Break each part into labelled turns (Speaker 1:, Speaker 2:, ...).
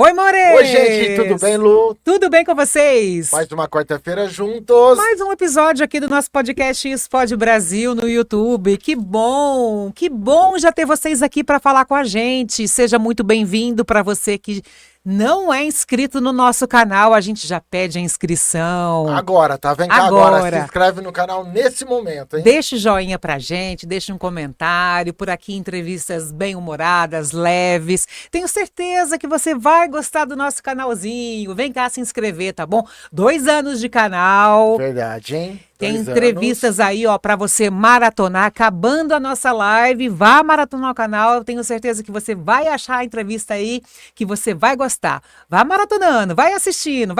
Speaker 1: Oi, More!
Speaker 2: Oi, gente, tudo bem, Lu?
Speaker 1: Tudo bem com vocês?
Speaker 2: Mais uma quarta-feira juntos.
Speaker 1: Mais um episódio aqui do nosso podcast Explode Brasil no YouTube. Que bom já ter vocês aqui para falar com a gente. Seja muito bem-vindo para você que não é inscrito no nosso canal, a gente já pede a inscrição.
Speaker 2: Agora, tá? Vem cá agora. Se inscreve no canal nesse momento, hein?
Speaker 1: Deixa o joinha pra gente, deixa um comentário. Por aqui, entrevistas bem-humoradas, leves. Tenho certeza que você vai gostar do nosso canalzinho. Vem cá se inscrever, tá bom? 2 anos de canal.
Speaker 2: Verdade, hein?
Speaker 1: Tem entrevistas aí, ó, para você maratonar. Acabando a nossa live, vá maratonar o canal. Eu tenho certeza que você vai achar a entrevista aí que você vai gostar. Vá maratonando, vai assistindo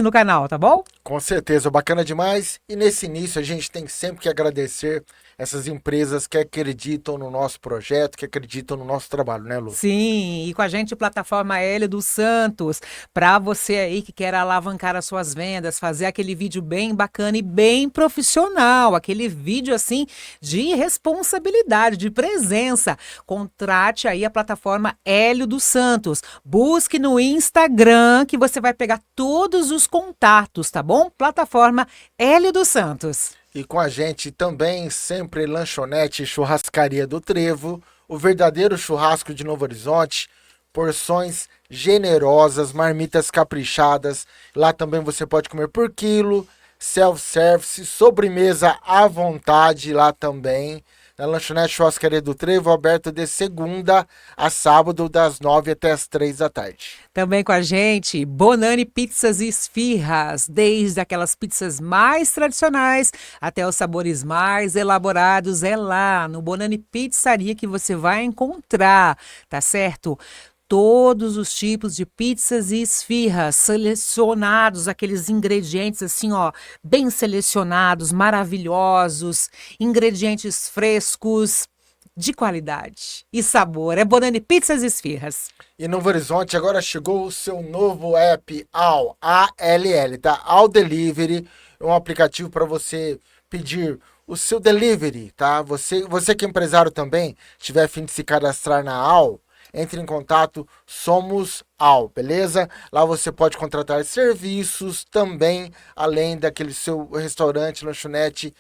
Speaker 1: no canal, tá bom?
Speaker 2: Com certeza, bacana demais. E nesse início a gente tem sempre que agradecer essas empresas que acreditam no nosso projeto, que acreditam no nosso trabalho, né, Lu?
Speaker 1: Sim, e com a gente Plataforma Hélio dos Santos, para você aí que quer alavancar as suas vendas, fazer aquele vídeo bem bacana e bem profissional, aquele vídeo assim de responsabilidade, de presença. Contrate aí a Plataforma Hélio dos Santos. Busque no Instagram que você vai pegar todos os contatos, tá bom? Plataforma Hélio dos Santos.
Speaker 2: E com a gente também sempre Lanchonete e Churrascaria do Trevo, o verdadeiro churrasco de Novo Horizonte, porções generosas, marmitas caprichadas. Lá também você pode comer por quilo, self-service, sobremesa à vontade lá também. Na Lanchonete Churrascaria do Trevo, aberto de segunda a sábado, das 9 até as 3 da tarde.
Speaker 1: Também com a gente, Bonani Pizzas e Esfirras, desde aquelas pizzas mais tradicionais até os sabores mais elaborados, é lá no Bonani Pizzaria que você vai encontrar, tá certo? Todos os tipos de pizzas e esfirras, selecionados, aqueles ingredientes assim, ó, bem selecionados, maravilhosos, ingredientes frescos, de qualidade e sabor. É Bonani Pizzas e Esfirras.
Speaker 2: E Novo Horizonte agora chegou o seu novo app, ALL, A-L-L, tá? ALL Delivery, é um aplicativo para você pedir o seu delivery, tá? Você que é empresário também, tiver a fim de se cadastrar na ALL, entre em contato, somos ALL, beleza? Lá você pode contratar serviços também, além daquele seu restaurante, lanchonete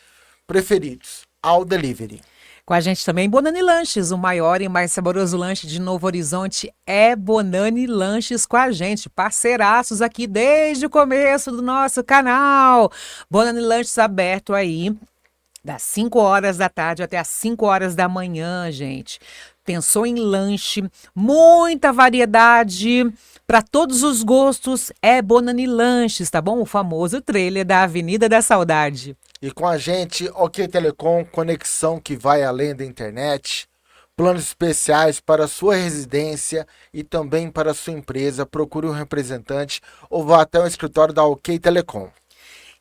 Speaker 2: preferidos. ALL Delivery.
Speaker 1: Com a gente também, Bonani Lanches, o maior e mais saboroso lanche de Novo Horizonte é Bonani Lanches com a gente, parceiraços aqui desde o começo do nosso canal. Bonani Lanches aberto aí das 5 horas da tarde até as 5 horas da manhã, gente. Pensou em lanche, muita variedade, para todos os gostos, é Bonani Lanches, tá bom? O famoso trailer da Avenida da Saudade.
Speaker 2: E com a gente, OK Telecom, conexão que vai além da internet, planos especiais para a sua residência e também para a sua empresa. Procure um representante ou vá até o escritório da OK Telecom.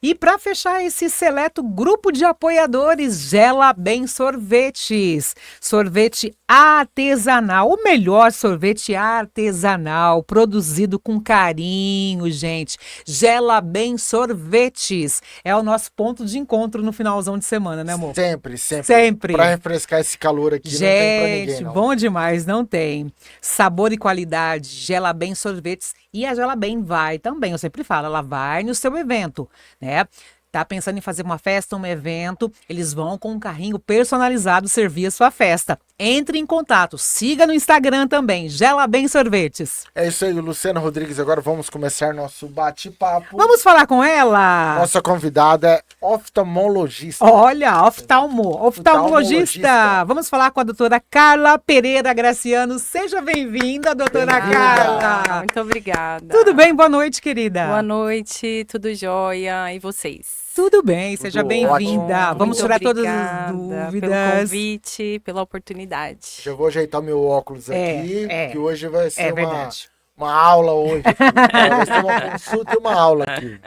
Speaker 1: E para fechar esse seleto grupo de apoiadores, Gela Bem Sorvetes. Sorvete artesanal, o melhor sorvete artesanal, produzido com carinho, gente. Gela Bem Sorvetes. É o nosso ponto de encontro no finalzão de semana, né, amor?
Speaker 2: Sempre. Para refrescar esse calor aqui,
Speaker 1: gente,
Speaker 2: não tem pra ninguém, não.
Speaker 1: Bom demais, não tem. Sabor e qualidade, Gela Bem Sorvetes. E a Gela Bem vai também, eu sempre falo, ela vai no seu evento, né? Tá pensando em fazer uma festa, um evento, eles vão com um carrinho personalizado servir a sua festa. Entre em contato, siga no Instagram também, Gela Bem Sorvetes.
Speaker 2: É isso aí, Luciana Rodrigues, agora vamos começar nosso bate-papo.
Speaker 1: Vamos falar com ela?
Speaker 2: Nossa convidada é oftalmologista.
Speaker 1: Olha, oftalmologista. Vamos falar com a doutora Carla Pereira Graciano. Seja bem-vinda, doutora Carla.
Speaker 3: Muito obrigada.
Speaker 1: Tudo bem? Boa noite, querida.
Speaker 3: Boa noite, tudo jóia. E vocês?
Speaker 1: Tudo bem, seja bem-vinda. Vamos tirar todas as dúvidas.
Speaker 3: Pelo convite, pela oportunidade.
Speaker 2: Já vou ajeitar meu óculos aqui, que hoje vai ser uma aula hoje. Vai ser uma consulta e uma aula aqui.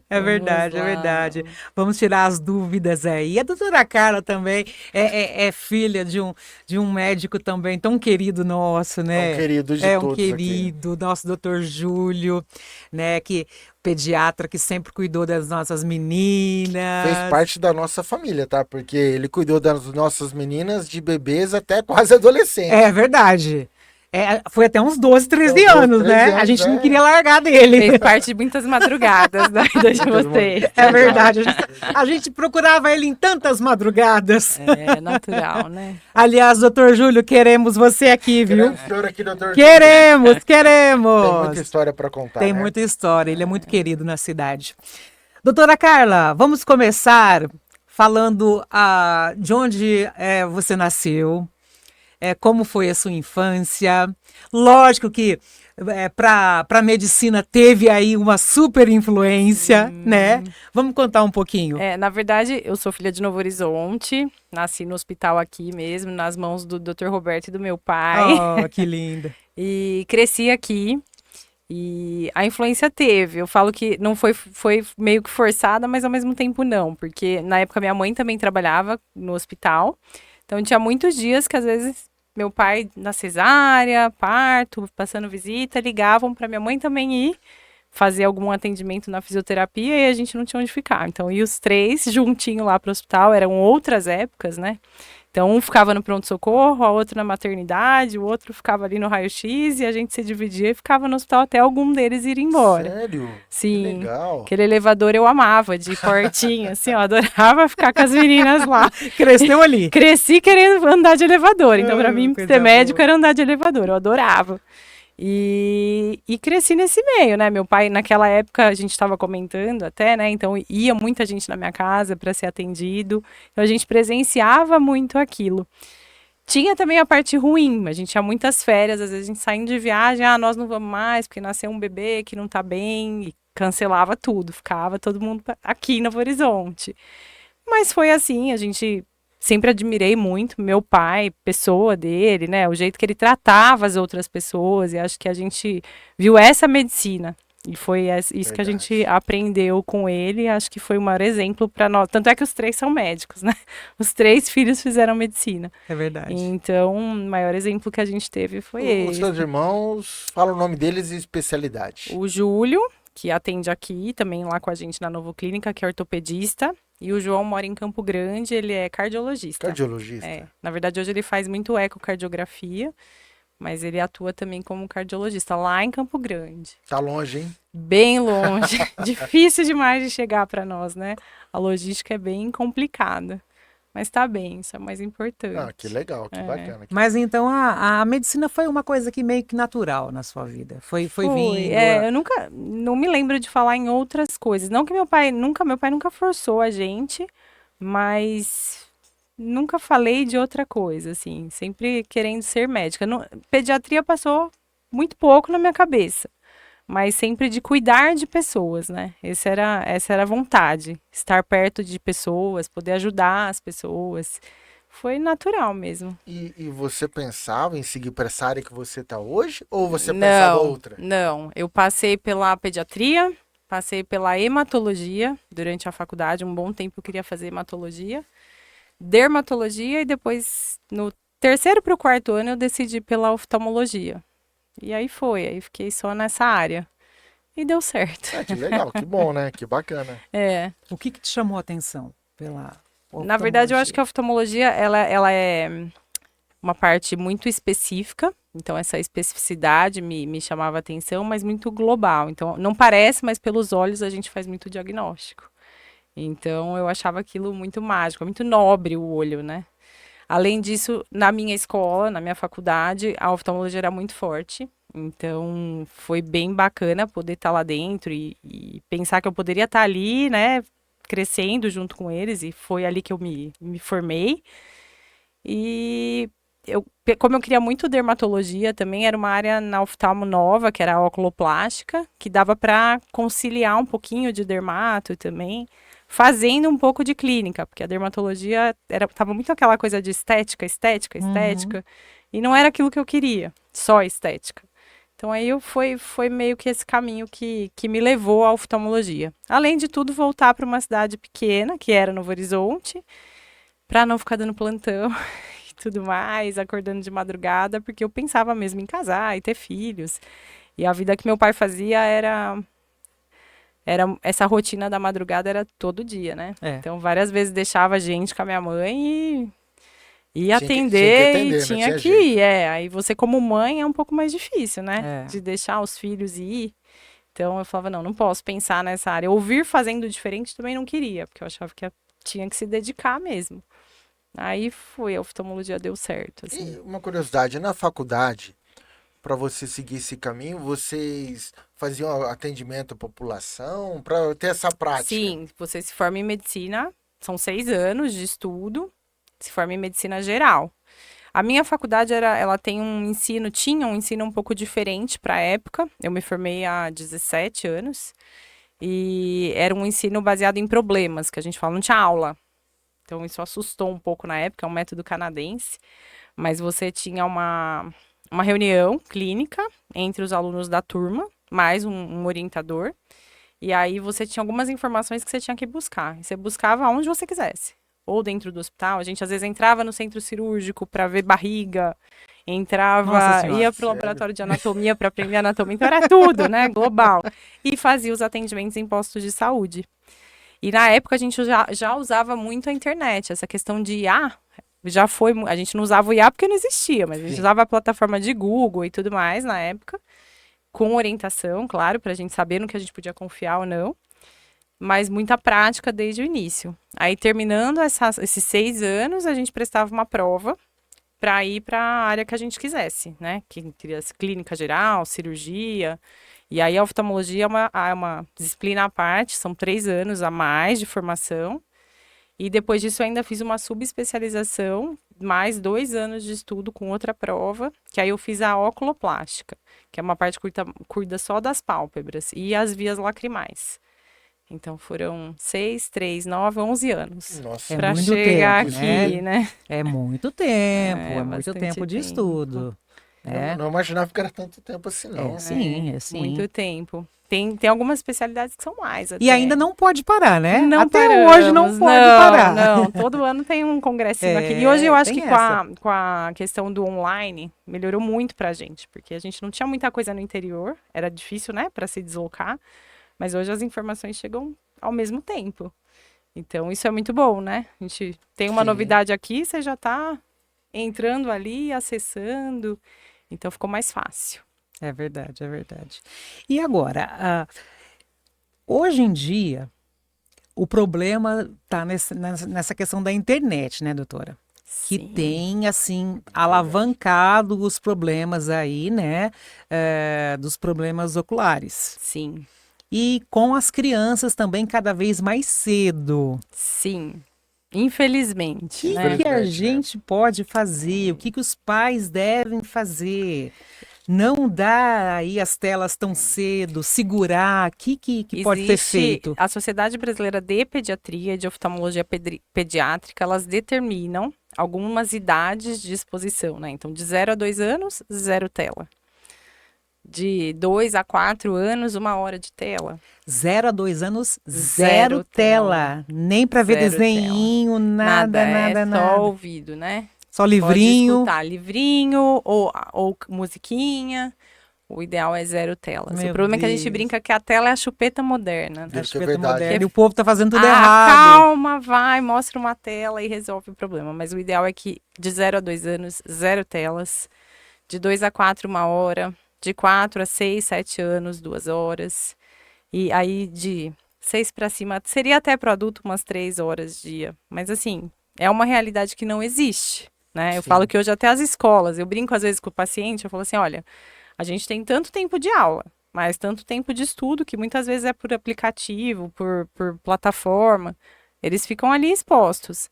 Speaker 1: É verdade. Vamos tirar as dúvidas aí. A doutora Carla também é filha de um médico também tão querido nosso, né?
Speaker 2: É um querido de todos
Speaker 1: É um querido, aqui. Nosso doutor Júlio, né? Que pediatra que sempre cuidou das nossas meninas.
Speaker 2: Fez parte da nossa família, tá? Porque ele cuidou das nossas meninas de bebês até quase adolescentes.
Speaker 1: É verdade. Foi até uns 12, 13
Speaker 2: 12,
Speaker 1: anos,
Speaker 2: 13
Speaker 1: né?
Speaker 2: anos,
Speaker 1: A gente não
Speaker 2: é.
Speaker 1: queria largar dele.
Speaker 3: Fez parte de muitas madrugadas da vida de vocês.
Speaker 1: É verdade. A gente procurava ele em tantas madrugadas.
Speaker 3: É natural, né?
Speaker 1: Aliás, doutor Júlio, queremos você aqui, viu?
Speaker 2: Queremos o senhor aqui, doutor.
Speaker 1: Queremos,
Speaker 2: Tem
Speaker 1: queremos.
Speaker 2: muita história para contar,
Speaker 1: Tem
Speaker 2: né?
Speaker 1: muita história, ele é muito querido na cidade. Doutora Carla, vamos começar falando de onde você nasceu, como foi a sua infância. Lógico que para a medicina teve aí uma super influência, né? Vamos contar um pouquinho.
Speaker 3: Na verdade, eu sou filha de Novo Horizonte, nasci no hospital aqui mesmo, nas mãos do Dr. Roberto e do meu pai.
Speaker 1: Oh, que linda.
Speaker 3: E cresci aqui. E a influência teve. Eu falo que não foi meio que forçada, mas ao mesmo tempo não. Porque na época minha mãe também trabalhava no hospital. Então tinha muitos dias que às vezes meu pai na cesárea, parto, passando visita, ligavam para minha mãe também ir fazer algum atendimento na fisioterapia e a gente não tinha onde ficar. Então ia os três juntinho lá para o hospital. Eram outras épocas, né? Então, um ficava no pronto-socorro, a outra na maternidade, o outro ficava ali no raio-x e a gente se dividia e ficava no hospital até algum deles ir embora.
Speaker 2: Sério?
Speaker 3: Sim.
Speaker 2: Que legal.
Speaker 3: Aquele elevador eu amava, de portinha, assim, ó, adorava ficar com as meninas lá.
Speaker 1: Cresceu ali.
Speaker 3: Cresci querendo andar de elevador, então pra mim
Speaker 1: coisa
Speaker 3: ser médico
Speaker 1: boa.
Speaker 3: era andar de elevador, eu adorava. E cresci nesse meio, né? Meu pai, naquela época, a gente estava comentando até, né? Então ia muita gente na minha casa para ser atendido. Então a gente presenciava muito aquilo. Tinha também a parte ruim, a gente tinha muitas férias, às vezes a gente saindo de viagem, nós não vamos mais, porque nasceu um bebê que não tá bem, e cancelava tudo, ficava todo mundo aqui em Novo Horizonte. Mas foi assim, a gente sempre admirei muito meu pai, pessoa dele, né? O jeito que ele tratava as outras pessoas. E acho que a gente viu essa medicina. E foi isso que a gente aprendeu com ele. Acho que foi o maior exemplo para nós. Tanto é que os três são médicos, né? Os três filhos fizeram medicina.
Speaker 1: É verdade.
Speaker 3: Então, o maior exemplo que a gente teve foi
Speaker 2: Os
Speaker 3: esse.
Speaker 2: seus irmãos, fala o nome deles e especialidade.
Speaker 3: O Júlio, que atende aqui, também lá com a gente na Novo Clínica, que é ortopedista. E o João mora em Campo Grande, ele é cardiologista.
Speaker 2: Cardiologista.
Speaker 3: Na verdade, hoje ele faz muito ecocardiografia, mas ele atua também como cardiologista lá em Campo Grande.
Speaker 2: Tá longe, hein?
Speaker 3: Bem longe. Difícil demais de chegar para nós, né? A logística é bem complicada. Mas tá bem, isso é o mais importante.
Speaker 2: Ah, que legal, que bacana.
Speaker 1: Mas então a medicina foi uma coisa que meio que natural na sua vida. Foi vindo.
Speaker 3: Eu não me lembro de falar em outras coisas. Não que meu pai nunca forçou a gente, mas nunca falei de outra coisa, assim, sempre querendo ser médica. Pediatria passou muito pouco na minha cabeça, mas sempre de cuidar de pessoas, né? Essa era a vontade, estar perto de pessoas, poder ajudar as pessoas. Foi natural mesmo.
Speaker 2: E você pensava em seguir para essa área que você está hoje? Ou você pensava outra?
Speaker 3: Não, eu passei pela pediatria, passei pela hematologia durante a faculdade, um bom tempo eu queria fazer hematologia, dermatologia e depois, no terceiro para o quarto ano, eu decidi pela oftalmologia. E aí fiquei só nessa área. E deu certo.
Speaker 2: Que legal, que bom, né? Que bacana.
Speaker 1: O que te chamou a atenção pela
Speaker 3: Na verdade, eu acho que a oftalmologia, ela é uma parte muito específica. Então, essa especificidade me chamava a atenção, mas muito global. Então, não parece, mas pelos olhos a gente faz muito diagnóstico. Então, eu achava aquilo muito mágico, muito nobre o olho, né? Além disso, na minha escola, na minha faculdade, a oftalmologia era muito forte. Então, foi bem bacana poder estar lá dentro e pensar que eu poderia estar ali, né? Crescendo junto com eles. E foi ali que eu me formei. E como eu queria muito dermatologia, também era uma área na oftalmo nova, que era a oculoplástica, que dava para conciliar um pouquinho de dermato também, fazendo um pouco de clínica, porque a dermatologia tava muito aquela coisa de estética, e não era aquilo que eu queria, só estética. Então aí foi meio que esse caminho que me levou à oftalmologia. Além de tudo, voltar para uma cidade pequena, que era Novo Horizonte, para não ficar dando plantão e tudo mais, acordando de madrugada, porque eu pensava mesmo em casar e ter filhos. E a vida que meu pai fazia era essa rotina da madrugada era todo dia, né? Então, várias vezes deixava a gente com a minha mãe E
Speaker 2: Tinha que
Speaker 3: atender
Speaker 2: atender,
Speaker 3: e
Speaker 2: não
Speaker 3: tinha
Speaker 2: tinha
Speaker 3: que
Speaker 2: jeito.
Speaker 3: ir. Aí você, como mãe, é um pouco mais difícil, né?
Speaker 1: É.
Speaker 3: De deixar os filhos ir. Então eu falava, não posso pensar nessa área. Ouvir fazendo diferente também não queria, porque eu achava que tinha que se dedicar mesmo. Aí foi, a oftalmologia deu certo, assim.
Speaker 2: E uma curiosidade, na faculdade, para você seguir esse caminho, vocês faziam atendimento à população para ter essa prática?
Speaker 3: Sim, você se forma em medicina, são 6 anos de estudo, se forma em medicina geral. A minha faculdade ela tem tinha um ensino um pouco diferente para a época. Eu me formei há 17 anos e era um ensino baseado em problemas, que a gente fala, não tinha aula. Então isso assustou um pouco na época, é um método canadense, mas você tinha uma reunião clínica entre os alunos da turma, mais um orientador, e aí você tinha algumas informações que você tinha que buscar. E você buscava onde você quisesse. Ou dentro do hospital, a gente às vezes entrava no centro cirúrgico para ver barriga,
Speaker 1: Nossa
Speaker 3: entrava,
Speaker 1: Senhora.
Speaker 3: ia pro
Speaker 2: Sério?
Speaker 3: laboratório de anatomia para aprender anatomia, então era tudo, né, global. E fazia os atendimentos em postos de saúde. E na época a gente já usava muito a internet, essa questão de IA, já foi, a gente não usava o IA porque não existia, mas a gente
Speaker 2: Sim.
Speaker 3: usava a plataforma de Google e tudo mais na época, com orientação, claro, para a gente saber no que a gente podia confiar ou não, mas muita prática desde o início. Aí, terminando esses 6 anos, a gente prestava uma prova para ir para a área que a gente quisesse, né? Que teria clínica geral, cirurgia. E aí, a oftalmologia é uma disciplina à parte, são 3 anos a mais de formação. E depois disso, eu ainda fiz uma subespecialização, mais 2 anos de estudo com outra prova, que aí eu fiz a oculoplástica, que é uma parte que cuida só das pálpebras e as vias lacrimais. Então foram 6, 3, 9, 11 anos
Speaker 2: Nossa,
Speaker 1: É
Speaker 3: para
Speaker 1: muito
Speaker 3: chegar
Speaker 1: tempo,
Speaker 3: aqui, né?
Speaker 1: É muito tempo,
Speaker 3: É
Speaker 1: é muito
Speaker 3: bastante
Speaker 1: tempo de
Speaker 3: tempo.
Speaker 1: estudo.
Speaker 2: não,
Speaker 1: É,
Speaker 2: não imaginava que era tanto tempo assim, não.
Speaker 1: sim, é sim.
Speaker 3: Muito tempo. Tem algumas especialidades que são mais
Speaker 1: E
Speaker 3: até.
Speaker 1: ainda não pode parar, né?
Speaker 3: Não
Speaker 1: Até
Speaker 3: paramos,
Speaker 1: hoje não pode
Speaker 3: não,
Speaker 1: parar.
Speaker 3: não. Todo ano tem um congressinho aqui. E hoje eu acho
Speaker 1: tem
Speaker 3: que
Speaker 1: essa.
Speaker 3: com a questão do online, melhorou muito pra gente. Porque a gente não tinha muita coisa no interior. Era difícil, né, pra se deslocar. Mas hoje as informações chegam ao mesmo tempo. Então isso é muito bom, né? A gente tem uma
Speaker 2: Sim.
Speaker 3: novidade aqui, você já tá entrando ali, acessando. Então ficou mais fácil.
Speaker 1: É verdade, é verdade. E agora, hoje em dia, o problema está nessa questão da internet, né, doutora? Que
Speaker 3: Sim.
Speaker 1: tem, assim, alavancado os problemas aí, né, dos problemas oculares.
Speaker 3: Sim.
Speaker 1: E com as crianças também cada vez mais cedo.
Speaker 3: Sim. Infelizmente,
Speaker 1: O
Speaker 3: né?
Speaker 1: que a
Speaker 2: Infelizmente, né?
Speaker 1: gente pode fazer? O que os pais devem fazer? Não dar aí as telas tão cedo, segurar. O que pode ser
Speaker 3: Existe
Speaker 1: feito?
Speaker 3: a Sociedade Brasileira de Pediatria e de Oftalmologia Pediátrica, elas determinam algumas idades de exposição, né? Então, de 0 a 2 anos, 0 tela. De 2 a 4 anos, 1 hora de tela.
Speaker 1: 0 a 2 anos,
Speaker 3: Zero
Speaker 1: zero tela. Nem para ver
Speaker 3: Zero
Speaker 1: desenhinho, nada,
Speaker 3: é
Speaker 1: nada,
Speaker 3: só
Speaker 1: nada.
Speaker 3: ouvido, né?
Speaker 1: Só
Speaker 3: Pode
Speaker 1: livrinho.
Speaker 3: escutar livrinho ou musiquinha. O ideal é 0 telas.
Speaker 1: Meu
Speaker 3: O problema é que a gente
Speaker 1: Deus.
Speaker 3: brinca que a tela é a chupeta moderna.
Speaker 2: Duro
Speaker 1: Acho
Speaker 2: que é
Speaker 1: que
Speaker 2: verdade.
Speaker 1: moderno. E o povo tá fazendo tudo
Speaker 3: Ah,
Speaker 1: errado.
Speaker 3: calma, vai, mostra uma tela e resolve o problema. Mas o ideal é que de 0 a 2 anos, 0 telas. De 2 a 4, 1 hora. De 4 a 6, 7 anos, 2 horas. E aí de 6 para cima, seria até para o adulto umas 3 horas dia. Mas assim, é uma realidade que não existe, né? Eu
Speaker 2: Sim.
Speaker 3: falo que hoje até as escolas, eu brinco às vezes com o paciente, eu falo assim, olha, a gente tem tanto tempo de aula, mas tanto tempo de estudo, que muitas vezes é por aplicativo, por plataforma. Eles ficam ali expostos.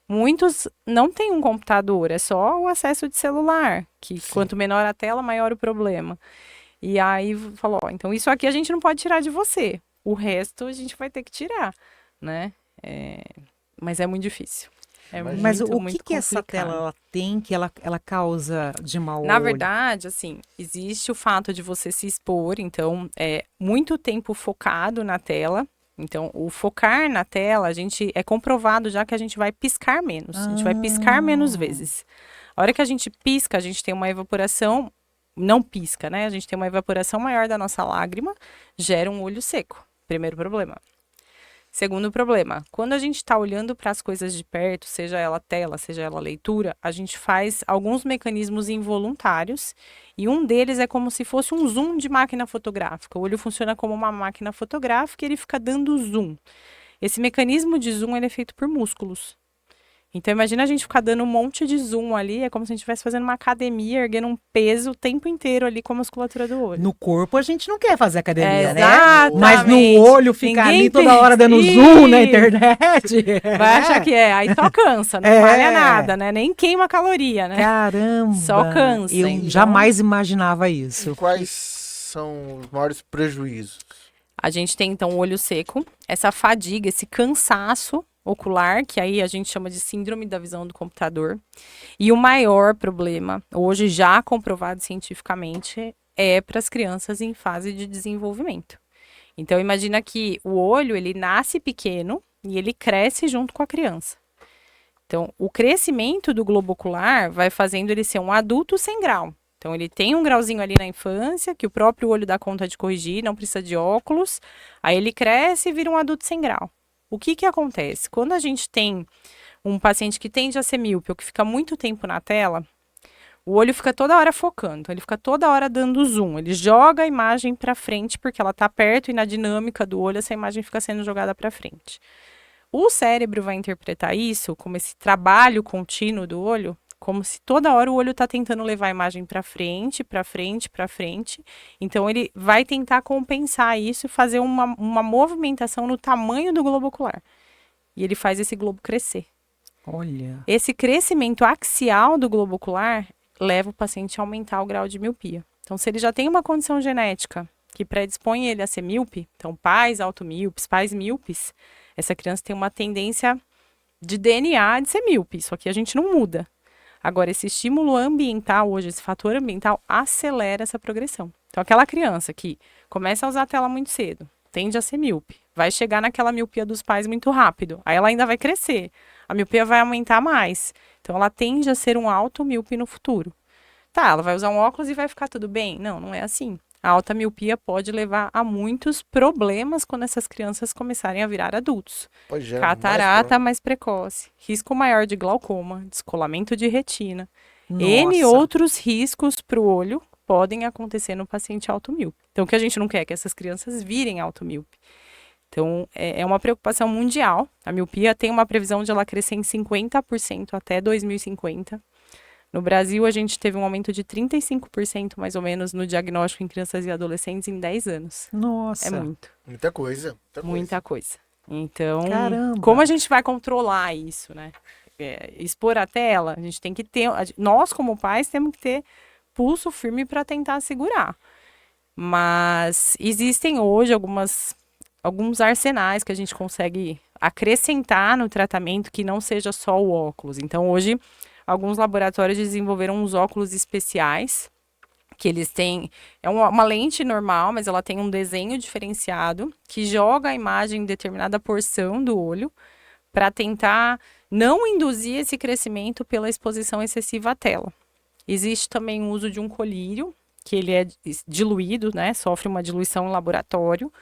Speaker 3: Muitos não têm um computador, é só o acesso de celular, que
Speaker 2: Sim.
Speaker 3: quanto menor a tela, maior o problema. E aí falou, ó, então isso aqui a gente não pode tirar de você. O resto a gente vai ter que tirar, né? Mas é muito difícil. É
Speaker 2: Imagino.
Speaker 1: Mas
Speaker 3: muito,
Speaker 1: o
Speaker 3: muito
Speaker 1: que essa
Speaker 3: complicado.
Speaker 1: tela ela tem que ela causa de mau
Speaker 3: Na
Speaker 1: olho?
Speaker 3: verdade, assim, existe o fato de você se expor, então, é muito tempo focado na tela. Então, o focar na tela, é comprovado já que a gente vai piscar menos. A gente vai piscar menos vezes. A hora que a gente pisca, a gente tem uma evaporação, não pisca, né? A gente tem uma evaporação maior da nossa lágrima, gera um olho seco. Primeiro problema. Segundo problema, quando a gente está olhando para as coisas de perto, seja ela tela, seja ela leitura, a gente faz alguns mecanismos involuntários e um deles é como se fosse um zoom de máquina fotográfica. O olho funciona como uma máquina fotográfica e ele fica dando zoom. Esse mecanismo de zoom ele é feito por músculos. Então, imagina a gente ficar dando um monte de zoom ali, é como se a gente estivesse fazendo uma academia, erguendo um peso o tempo inteiro ali com a musculatura do olho.
Speaker 1: No corpo a gente não quer fazer academia, né?
Speaker 3: Exatamente.
Speaker 1: Mas no olho ficar
Speaker 3: Ninguém
Speaker 1: ali toda hora dando
Speaker 3: pensa.
Speaker 1: zoom na internet.
Speaker 3: Vai achar que é, aí só cansa, não
Speaker 1: É.
Speaker 3: malha nada, né? Nem queima caloria, né?
Speaker 1: Caramba!
Speaker 3: Só cansa,
Speaker 1: Eu
Speaker 3: então.
Speaker 1: jamais imaginava isso.
Speaker 2: Quais são os maiores prejuízos?
Speaker 3: A gente tem, então, o olho seco, essa fadiga, esse cansaço ocular, que aí a gente chama de síndrome da visão do computador. E o maior problema, hoje já comprovado cientificamente, é para as crianças em fase de desenvolvimento. Então, imagina que o olho, ele nasce pequeno e ele cresce junto com a criança. Então, o crescimento do globo ocular vai fazendo ele ser um adulto sem grau. Então, ele tem um grauzinho ali na infância, que o próprio olho dá conta de corrigir, não precisa de óculos. Aí ele cresce e vira um adulto sem grau. O que que acontece? Quando a gente tem um paciente que tende a ser míope ou que fica muito tempo na tela, o olho fica toda hora focando, então ele fica toda hora dando zoom. Ele joga a imagem para frente porque ela está perto e na dinâmica do olho essa imagem fica sendo jogada para frente. O cérebro vai interpretar isso como esse trabalho contínuo do olho, como se toda hora o olho está tentando levar a imagem para frente, para frente, para frente. Então, ele vai tentar compensar isso e fazer uma movimentação no tamanho do globo ocular. E ele faz esse globo crescer.
Speaker 1: Olha.
Speaker 3: Esse crescimento axial do globo ocular leva o paciente a aumentar o grau de miopia. Então, se ele já tem uma condição genética que predispõe ele a ser míope, então pais automíopes, pais míopes, essa criança tem uma tendência de DNA de ser míope. Isso aqui a gente não muda. Agora, esse estímulo ambiental hoje, esse fator ambiental, acelera essa progressão. Então, aquela criança que começa a usar a tela muito cedo, tende a ser míope, vai chegar naquela miopia dos pais muito rápido. Aí ela ainda vai crescer, a miopia vai aumentar mais. Então, ela tende a ser um automíope no futuro. Tá, ela vai usar um óculos e vai ficar tudo bem? Não, não é assim. A alta miopia pode levar a muitos problemas quando essas crianças começarem a virar adultos.
Speaker 2: Pois é,
Speaker 3: Catarata mais precoce, risco maior de glaucoma, descolamento de retina. N
Speaker 1: Nossa.
Speaker 3: outros riscos para o olho podem acontecer no paciente automíope. Então, o que a gente não quer é que essas crianças virem automíope. Então, é uma preocupação mundial. A miopia tem uma previsão de ela crescer em 50% até 2050. No Brasil, a gente teve um aumento de 35% mais ou menos no diagnóstico em crianças e adolescentes em 10 anos.
Speaker 1: Nossa.
Speaker 3: É muito.
Speaker 2: Muita coisa.
Speaker 3: Muita coisa. Então,
Speaker 1: Caramba.
Speaker 3: como a gente vai controlar isso, né? Expor a tela, a gente tem que ter... Nós, como pais, temos que ter pulso firme para tentar segurar. Mas existem hoje alguns arsenais que a gente consegue acrescentar no tratamento que não seja só o óculos. Então, hoje, alguns laboratórios desenvolveram uns óculos especiais, que eles têm... É uma lente normal, mas ela tem um desenho diferenciado, que joga a imagem em determinada porção do olho, para tentar não induzir esse crescimento pela exposição excessiva à tela. Existe também o uso de um colírio, que ele é diluído, né? Sofre uma diluição em laboratório,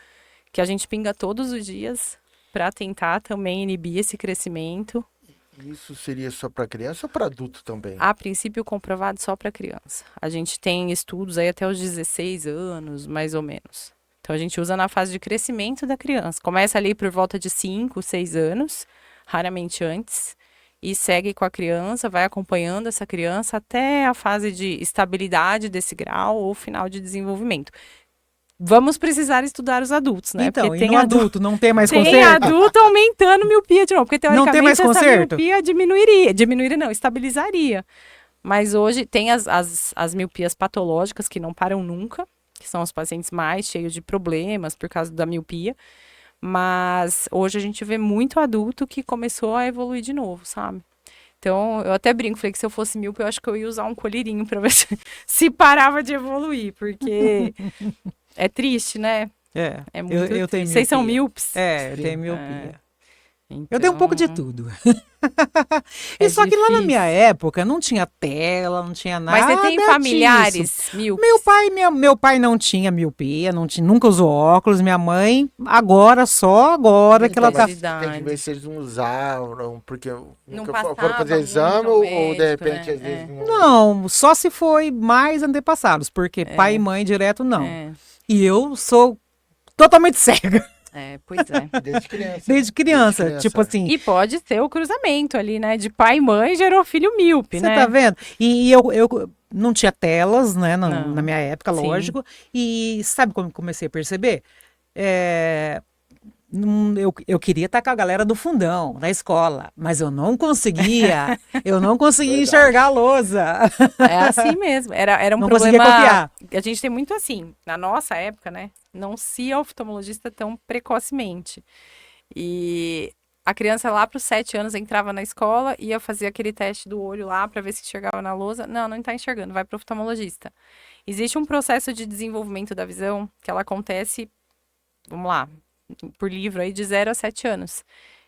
Speaker 3: que a gente pinga todos os dias para tentar também inibir esse crescimento.
Speaker 2: Isso seria só para criança ou para adulto também?
Speaker 3: A princípio comprovado só para criança. A gente tem estudos aí até os 16 anos, mais ou menos. Então a gente usa na fase de crescimento da criança. Começa ali por volta de 5, 6 anos, raramente antes, e segue com a criança, vai acompanhando essa criança até a fase de estabilidade desse grau ou final de desenvolvimento. Vamos precisar estudar os adultos, né?
Speaker 1: Então,
Speaker 3: porque
Speaker 1: e no adulto não tem mais conserto?
Speaker 3: tem adulto aumentando miopia de novo, porque teoricamente
Speaker 1: tem mais
Speaker 3: essa
Speaker 1: conserto?
Speaker 3: miopia diminuiria não, estabilizaria. Mas hoje tem as miopias patológicas que não param nunca, que são os pacientes mais cheios de problemas por causa da miopia. Mas hoje a gente vê muito adulto que começou a evoluir de novo, sabe? Então, eu até brinco, falei que se eu fosse míope, eu acho que eu ia usar um colírio para ver se parava de evoluir, porque é triste, né? É muito
Speaker 1: eu tenho
Speaker 3: triste. Vocês são
Speaker 1: miopia.
Speaker 3: míopes?
Speaker 1: É, eu tenho miopia.
Speaker 3: Então...
Speaker 1: Eu tenho um pouco de tudo. E
Speaker 3: É
Speaker 1: só que lá na minha
Speaker 3: difícil.
Speaker 1: época não tinha tela, não tinha nada
Speaker 3: Mas você tem
Speaker 1: disso.
Speaker 3: familiares míopes?
Speaker 1: Meu pai não tinha miopia, não tinha, nunca usou óculos. Minha mãe, agora, só agora que ela
Speaker 2: Então,
Speaker 1: tá.
Speaker 2: mas tem que ver se eles não usaram, porque
Speaker 3: Não
Speaker 2: nunca foram
Speaker 3: passava
Speaker 2: fazer
Speaker 3: muito
Speaker 2: exame
Speaker 3: ao
Speaker 2: ou de
Speaker 3: médico,
Speaker 2: repente
Speaker 3: né?
Speaker 2: às vezes não.
Speaker 1: Não, só se foi mais antepassados, porque pai e mãe direto não.
Speaker 3: É,
Speaker 1: E eu sou totalmente cega
Speaker 3: pois é.
Speaker 2: Desde criança.
Speaker 1: desde criança. Tipo assim,
Speaker 3: E pode ser o cruzamento ali, né? De pai e mãe gerou filho míope,
Speaker 1: você
Speaker 3: né?
Speaker 1: tá vendo? E eu não tinha telas, né,
Speaker 3: Não.
Speaker 1: na minha época,
Speaker 3: Sim.
Speaker 1: lógico. E sabe como eu comecei a perceber? É, eu queria estar com a galera do fundão, da escola, mas eu não conseguia
Speaker 2: Verdade.
Speaker 1: enxergar a lousa.
Speaker 3: É assim mesmo. Era um
Speaker 1: Não conseguia
Speaker 3: problema.
Speaker 1: copiar.
Speaker 3: A gente tem muito assim. Na nossa época, né? Não se ia oftalmologista tão precocemente. E a criança lá para os 7 anos entrava na escola, ia fazer aquele teste do olho lá para ver se enxergava na lousa. Não, não está enxergando, vai para o oftalmologista. Existe um processo de desenvolvimento da visão que ela acontece, vamos lá, por livro aí, de 0 a 7 anos.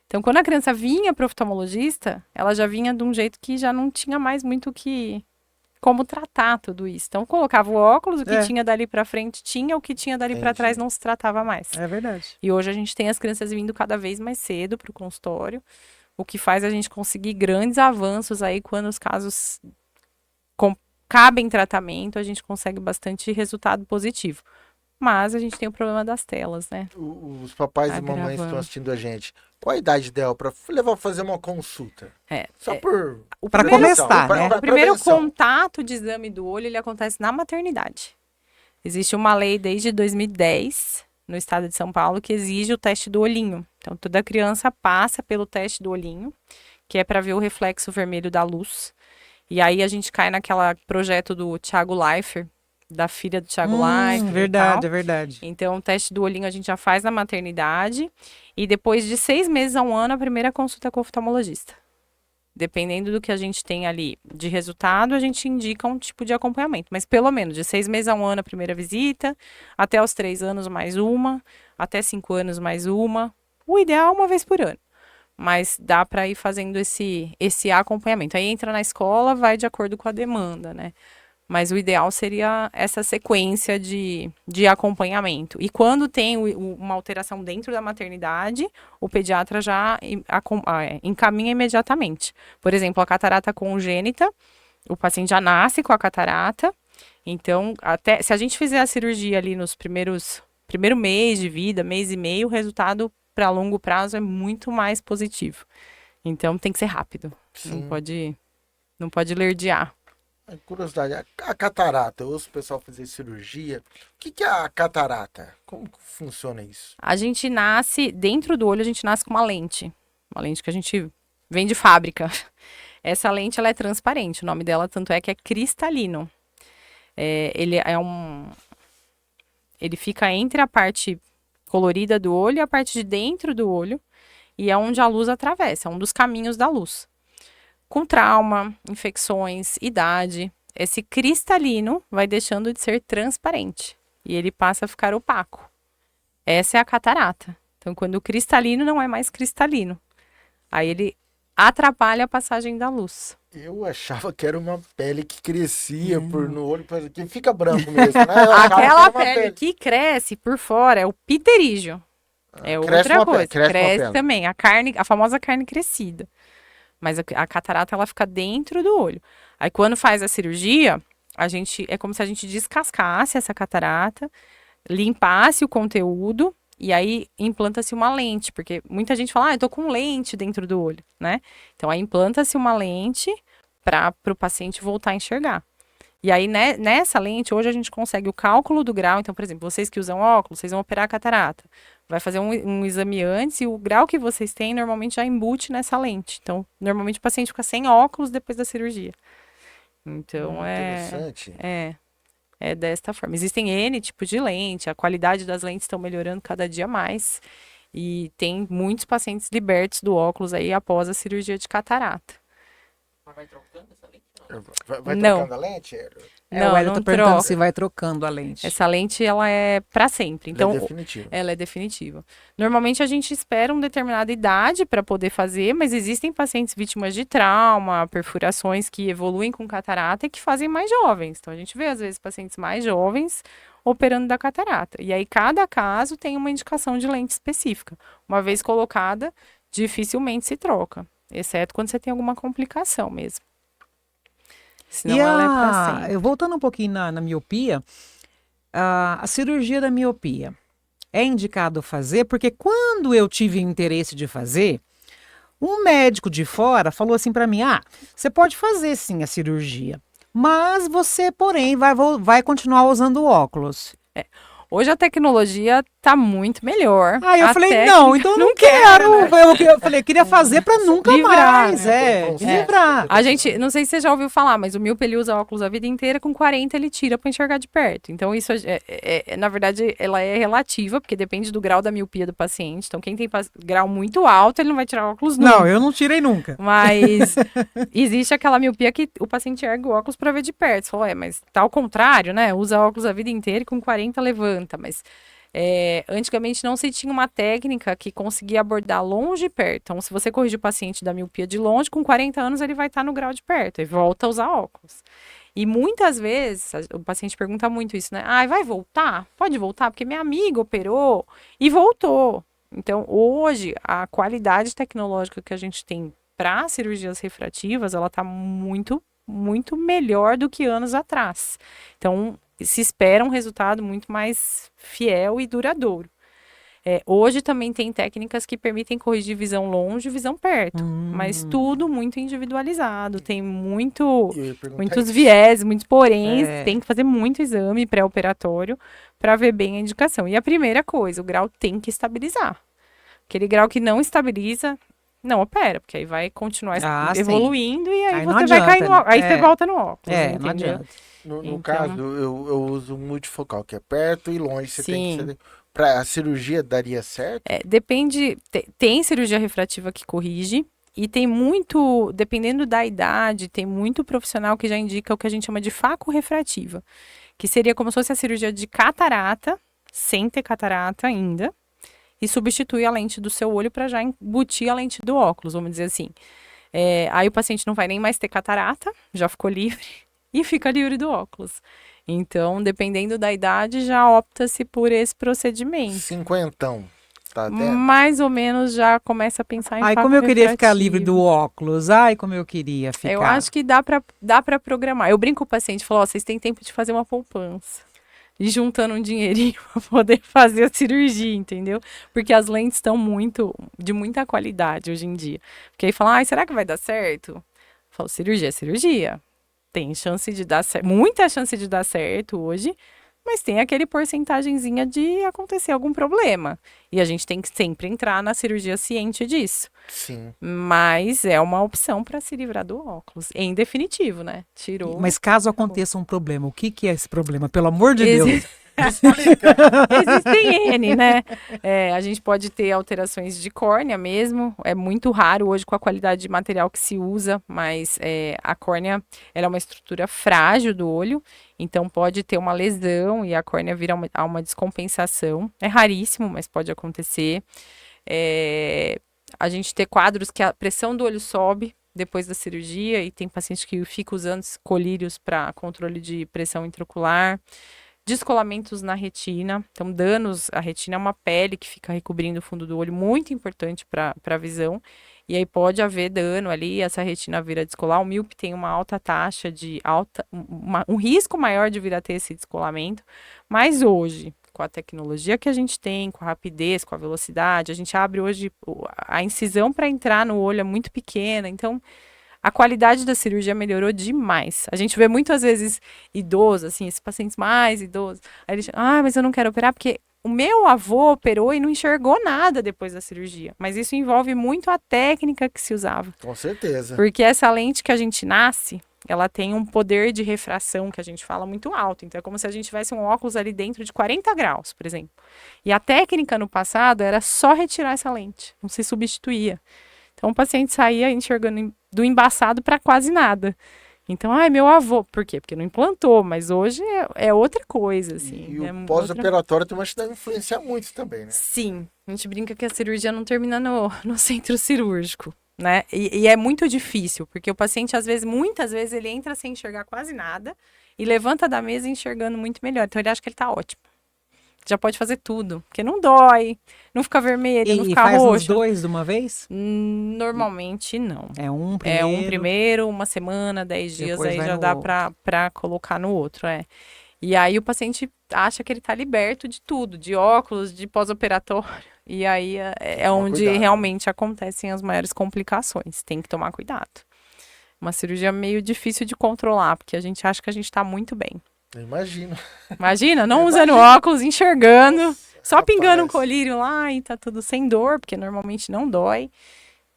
Speaker 3: Então, quando a criança vinha para o oftalmologista, ela já vinha de um jeito que já não tinha mais muito como tratar tudo isso. Então, colocava o óculos, o que
Speaker 1: É.
Speaker 3: tinha dali para frente tinha, o que tinha dali para
Speaker 2: Entendi.
Speaker 3: trás não se tratava mais.
Speaker 1: É verdade.
Speaker 3: E hoje a gente tem as crianças vindo cada vez mais cedo para o consultório, o que faz a gente conseguir grandes avanços aí quando os casos cabem tratamento, a gente consegue bastante resultado positivo. Mas a gente tem o problema das telas, né?
Speaker 2: Os papais e mamães
Speaker 3: Agravando.
Speaker 2: estão assistindo a gente. Qual a idade dela para levar a fazer uma consulta? Só por
Speaker 1: Pra
Speaker 2: prevenção,
Speaker 1: começar, né?
Speaker 3: O primeiro
Speaker 2: prevenção.
Speaker 3: contato de exame do olho, ele acontece na maternidade. Existe uma lei desde 2010, no estado de São Paulo, que exige o teste do olhinho. Então, toda criança passa pelo teste do olhinho, que é para ver o reflexo vermelho da luz. E aí a gente cai naquele projeto do Thiago Leifert, da filha do Thiago Leifert.
Speaker 1: Verdade,
Speaker 3: e
Speaker 1: é
Speaker 3: tal.
Speaker 1: verdade.
Speaker 3: Então, o teste do olhinho a gente já faz na maternidade. E depois de 6 meses a um ano, a primeira consulta com o oftalmologista. Dependendo do que a gente tem ali de resultado, a gente indica um tipo de acompanhamento. Mas pelo menos de 6 meses a um ano a primeira visita, até os 3 anos mais uma, até 5 anos mais uma. O ideal é uma vez por ano. Mas dá para ir fazendo esse acompanhamento. Aí entra na escola, vai de acordo com a demanda, né? Mas o ideal seria essa sequência de acompanhamento. E quando tem uma alteração dentro da maternidade, o pediatra já encaminha imediatamente. Por exemplo, a catarata congênita, o paciente já nasce com a catarata. Então, até se a gente fizer a cirurgia ali nos primeiro mês de vida, mês e meio, o resultado para longo prazo é muito mais positivo. Então, tem que ser rápido.
Speaker 2: Sim.
Speaker 3: Não pode lerdear.
Speaker 2: Curiosidade, a catarata, eu ouço o pessoal fazer cirurgia. O que é a catarata? Como que funciona isso?
Speaker 3: A gente nasce, dentro do olho, a gente nasce com uma lente. Uma lente que a gente vem de fábrica. Essa lente, ela é transparente. O nome dela, tanto é que é cristalino. Ele fica entre a parte colorida do olho e a parte de dentro do olho. E é onde a luz atravessa, é um dos caminhos da luz. Com trauma, infecções, idade, esse cristalino vai deixando de ser transparente e ele passa a ficar opaco. Essa é a catarata. Então, quando o cristalino não é mais cristalino, aí ele atrapalha a passagem da luz.
Speaker 2: Eu achava que era uma pele que crescia no olho, que fica branco mesmo, né? Eu achava que
Speaker 3: Aquela
Speaker 2: era uma
Speaker 3: pele que cresce por fora é o piterígio. É
Speaker 2: cresce
Speaker 3: outra
Speaker 2: uma
Speaker 3: coisa.
Speaker 2: pele, cresce uma
Speaker 3: Cresce
Speaker 2: pele.
Speaker 3: também, a famosa carne crescida. Mas a catarata, ela fica dentro do olho. Aí, quando faz a cirurgia, é como se a gente descascasse essa catarata, limpasse o conteúdo, e aí implanta-se uma lente. Porque muita gente fala, eu tô com lente dentro do olho, né? Então, aí implanta-se uma lente para o paciente voltar a enxergar. E aí, nessa lente, hoje a gente consegue o cálculo do grau. Então, por exemplo, vocês que usam óculos, vocês vão operar a catarata. Vai fazer um exame antes e o grau que vocês têm normalmente já embute nessa lente. Então, normalmente o paciente fica sem óculos depois da cirurgia. Então,
Speaker 2: Interessante.
Speaker 3: é desta forma. Existem N tipos de lente, a qualidade das lentes estão melhorando cada dia mais. E tem muitos pacientes libertos do óculos aí após a cirurgia de catarata.
Speaker 4: Mas vai trocando essa lente? Não.
Speaker 2: Vai
Speaker 3: Não.
Speaker 2: trocando a lente?
Speaker 1: O Hélio tá
Speaker 3: não
Speaker 1: perguntando
Speaker 3: troca.
Speaker 1: se vai trocando a lente.
Speaker 3: Essa lente, ela é para sempre. Então,
Speaker 2: é definitivo.
Speaker 3: ela é definitiva. Normalmente, a gente espera uma determinada idade para poder fazer, mas existem pacientes vítimas de trauma, perfurações que evoluem com catarata e que fazem mais jovens. Então, a gente vê, às vezes, pacientes mais jovens operando da catarata. E aí, cada caso tem uma indicação de lente específica. Uma vez colocada, dificilmente se troca, exceto quando você tem alguma complicação mesmo. Senão ela é para sempre.
Speaker 1: Voltando um pouquinho na miopia, a cirurgia da miopia é indicado fazer, porque quando eu tive interesse de fazer, um médico de fora falou assim para mim, você pode fazer sim a cirurgia, mas você, porém, vai continuar usando óculos.
Speaker 3: Hoje a tecnologia tá muito melhor.
Speaker 1: Aí eu
Speaker 3: A
Speaker 1: falei,
Speaker 3: técnica
Speaker 1: não, então eu não quero. Eu falei, queria fazer para nunca
Speaker 3: Livrar,
Speaker 1: mais,
Speaker 2: né?
Speaker 1: livrar.
Speaker 3: A gente, não sei se você já ouviu falar, mas o míope ele usa óculos a vida inteira, com 40 ele tira para enxergar de perto. Então isso na verdade, ela é relativa, porque depende do grau da miopia do paciente. Então quem tem grau muito alto, ele não vai tirar óculos nunca.
Speaker 1: Não, eu não tirei nunca.
Speaker 3: Mas existe aquela miopia que o paciente ergue o óculos para ver de perto. Você falou, mas tá ao contrário, né? Usa óculos a vida inteira e com 40 levanta. Mas antigamente não se tinha uma técnica que conseguia abordar longe e perto. Então, se você corrige o paciente da miopia de longe, com 40 anos ele vai estar no grau de perto e volta a usar óculos. E muitas vezes, o paciente pergunta muito isso, né? Vai voltar? Pode voltar? Porque minha amiga operou e voltou. Então, hoje, a qualidade tecnológica que a gente tem para cirurgias refrativas, ela está muito, muito melhor do que anos atrás. Então, se espera um resultado muito mais fiel e duradouro. Hoje também tem técnicas que permitem corrigir visão longe e visão perto, mas tudo muito individualizado, tem muitos viés, muitos poréns, tem que fazer muito exame pré-operatório para ver bem a indicação. E a primeira coisa, o grau tem que estabilizar. Aquele grau que não estabiliza, não opera, porque aí vai continuar evoluindo e aí você vai cair no óculos. Aí você volta no óculos.
Speaker 1: Não adianta.
Speaker 2: No caso, eu uso multifocal, que é perto e longe. Você tem que para a cirurgia daria certo?
Speaker 3: Depende. Tem cirurgia refrativa que corrige. E tem muito, dependendo da idade, tem muito profissional que já indica o que a gente chama de faco-refrativa. Que seria como se fosse a cirurgia de catarata, sem ter catarata ainda. E substitui a lente do seu olho para já embutir a lente do óculos, vamos dizer assim. Aí o paciente não vai nem mais ter catarata, já ficou livre, e fica livre do óculos. Então, dependendo da idade, já opta-se por esse procedimento.
Speaker 2: 50, tá dentro?
Speaker 3: Mais ou menos já começa a pensar em
Speaker 1: como eu queria ficar livre do óculos. Como eu queria ficar.
Speaker 3: Eu acho que dá pra programar. Eu brinco com o paciente, falo, vocês têm tempo de fazer uma poupança. E juntando um dinheirinho para poder fazer a cirurgia, entendeu? Porque as lentes estão de muita qualidade hoje em dia. Porque aí falam, será que vai dar certo? Eu falo, cirurgia é cirurgia. Tem chance de dar certo, muita chance de dar certo hoje, mas tem aquele porcentagemzinha de acontecer algum problema. E a gente tem que sempre entrar na cirurgia ciente disso.
Speaker 2: Sim.
Speaker 3: Mas é uma opção para se livrar do óculos. Em definitivo, né? Tirou.
Speaker 1: Mas caso aconteça um problema, o que é esse problema? Pelo amor de Deus.
Speaker 3: Existem N, né? A gente pode ter alterações de córnea mesmo. É muito raro hoje com a qualidade de material que se usa, mas a córnea ela é uma estrutura frágil do olho, então pode ter uma lesão e a córnea vir a uma descompensação. É raríssimo, mas pode acontecer. A gente ter quadros que a pressão do olho sobe depois da cirurgia e tem pacientes que ficam usando colírios para controle de pressão intraocular. Descolamentos na retina, então danos, a retina é uma pele que fica recobrindo o fundo do olho, muito importante para a visão, e aí pode haver dano ali, essa retina vir a descolar, o míope tem uma alta taxa um risco maior de vir a ter esse descolamento, mas hoje, com a tecnologia que a gente tem, com a rapidez, com a velocidade, a gente abre hoje, a incisão para entrar no olho é muito pequena, então a qualidade da cirurgia melhorou demais. A gente vê muitas vezes idosos, assim, esses pacientes mais idosos. Aí eles dizem, mas eu não quero operar porque o meu avô operou e não enxergou nada depois da cirurgia. Mas isso envolve muito a técnica que se usava.
Speaker 2: Com certeza.
Speaker 3: Porque essa lente que a gente nasce, ela tem um poder de refração que a gente fala muito alto. Então é como se a gente tivesse um óculos ali dentro de 40 graus, por exemplo. E a técnica no passado era só retirar essa lente, não se substituía. Então o paciente saía enxergando do embaçado para quase nada. Então, ai, meu avô. Por quê? Porque não implantou, mas hoje é outra coisa, assim.
Speaker 2: E
Speaker 3: é
Speaker 2: o
Speaker 3: outra-
Speaker 2: pós-operatório também acho que deve influenciar muito também, né?
Speaker 3: Sim, a gente brinca que a cirurgia não termina no centro cirúrgico, né? E é muito difícil, porque o paciente, às vezes, muitas vezes, ele entra sem enxergar quase nada e levanta da mesa enxergando muito melhor. Então, ele acha que ele tá ótimo. Já pode fazer tudo, porque não dói, não fica vermelho, não
Speaker 1: E
Speaker 3: fica
Speaker 1: faz os
Speaker 3: roxo.
Speaker 1: dois de uma vez?
Speaker 3: Normalmente, não.
Speaker 1: É um
Speaker 3: É um
Speaker 1: primeiro,
Speaker 3: primeiro, uma semana, 10 dias,
Speaker 1: depois
Speaker 3: aí
Speaker 1: vai
Speaker 3: já
Speaker 1: no
Speaker 3: dá
Speaker 1: outro.
Speaker 3: pra colocar no outro, E aí o paciente acha que ele tá liberto de tudo, de óculos, de pós-operatório. E aí é
Speaker 2: Tomar
Speaker 3: onde
Speaker 2: cuidado, né?
Speaker 3: realmente acontecem as maiores complicações. Tem que tomar cuidado. Uma cirurgia meio difícil de controlar, porque a gente acha que a gente tá muito bem.
Speaker 2: Eu imagino.
Speaker 3: Imagina, não
Speaker 2: Eu
Speaker 3: usando
Speaker 2: imagino.
Speaker 3: óculos, enxergando,
Speaker 2: Nossa,
Speaker 3: só pingando um
Speaker 2: rapaz.
Speaker 3: colírio lá e tá tudo sem dor, porque normalmente não dói.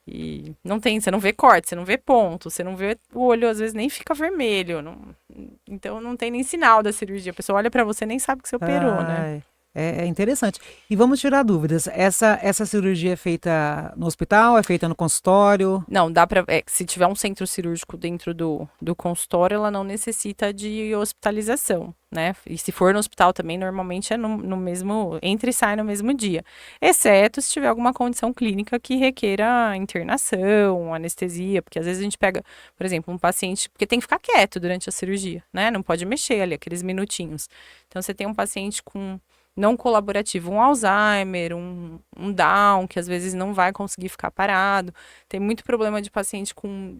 Speaker 3: E não tem, você não vê corte, você não vê ponto, você não vê o olho, às vezes nem fica vermelho. Então não tem nem sinal da cirurgia. A pessoa olha pra você e nem sabe que você operou, né?
Speaker 1: Ai, é interessante. E vamos tirar dúvidas. Essa cirurgia é feita no hospital? É feita no consultório?
Speaker 3: Não, dá pra. Se tiver um centro cirúrgico dentro do consultório, ela não necessita de hospitalização, né? E se for no hospital também, normalmente é no mesmo. Entra e sai no mesmo dia. Exceto se tiver alguma condição clínica que requeira internação, anestesia, porque às vezes a gente pega, por exemplo, um paciente. Porque tem que ficar quieto durante a cirurgia, né? Não pode mexer ali, aqueles minutinhos. Então você tem um paciente com não colaborativo, um Alzheimer, um Down, que às vezes não vai conseguir ficar parado. Tem muito problema de paciente com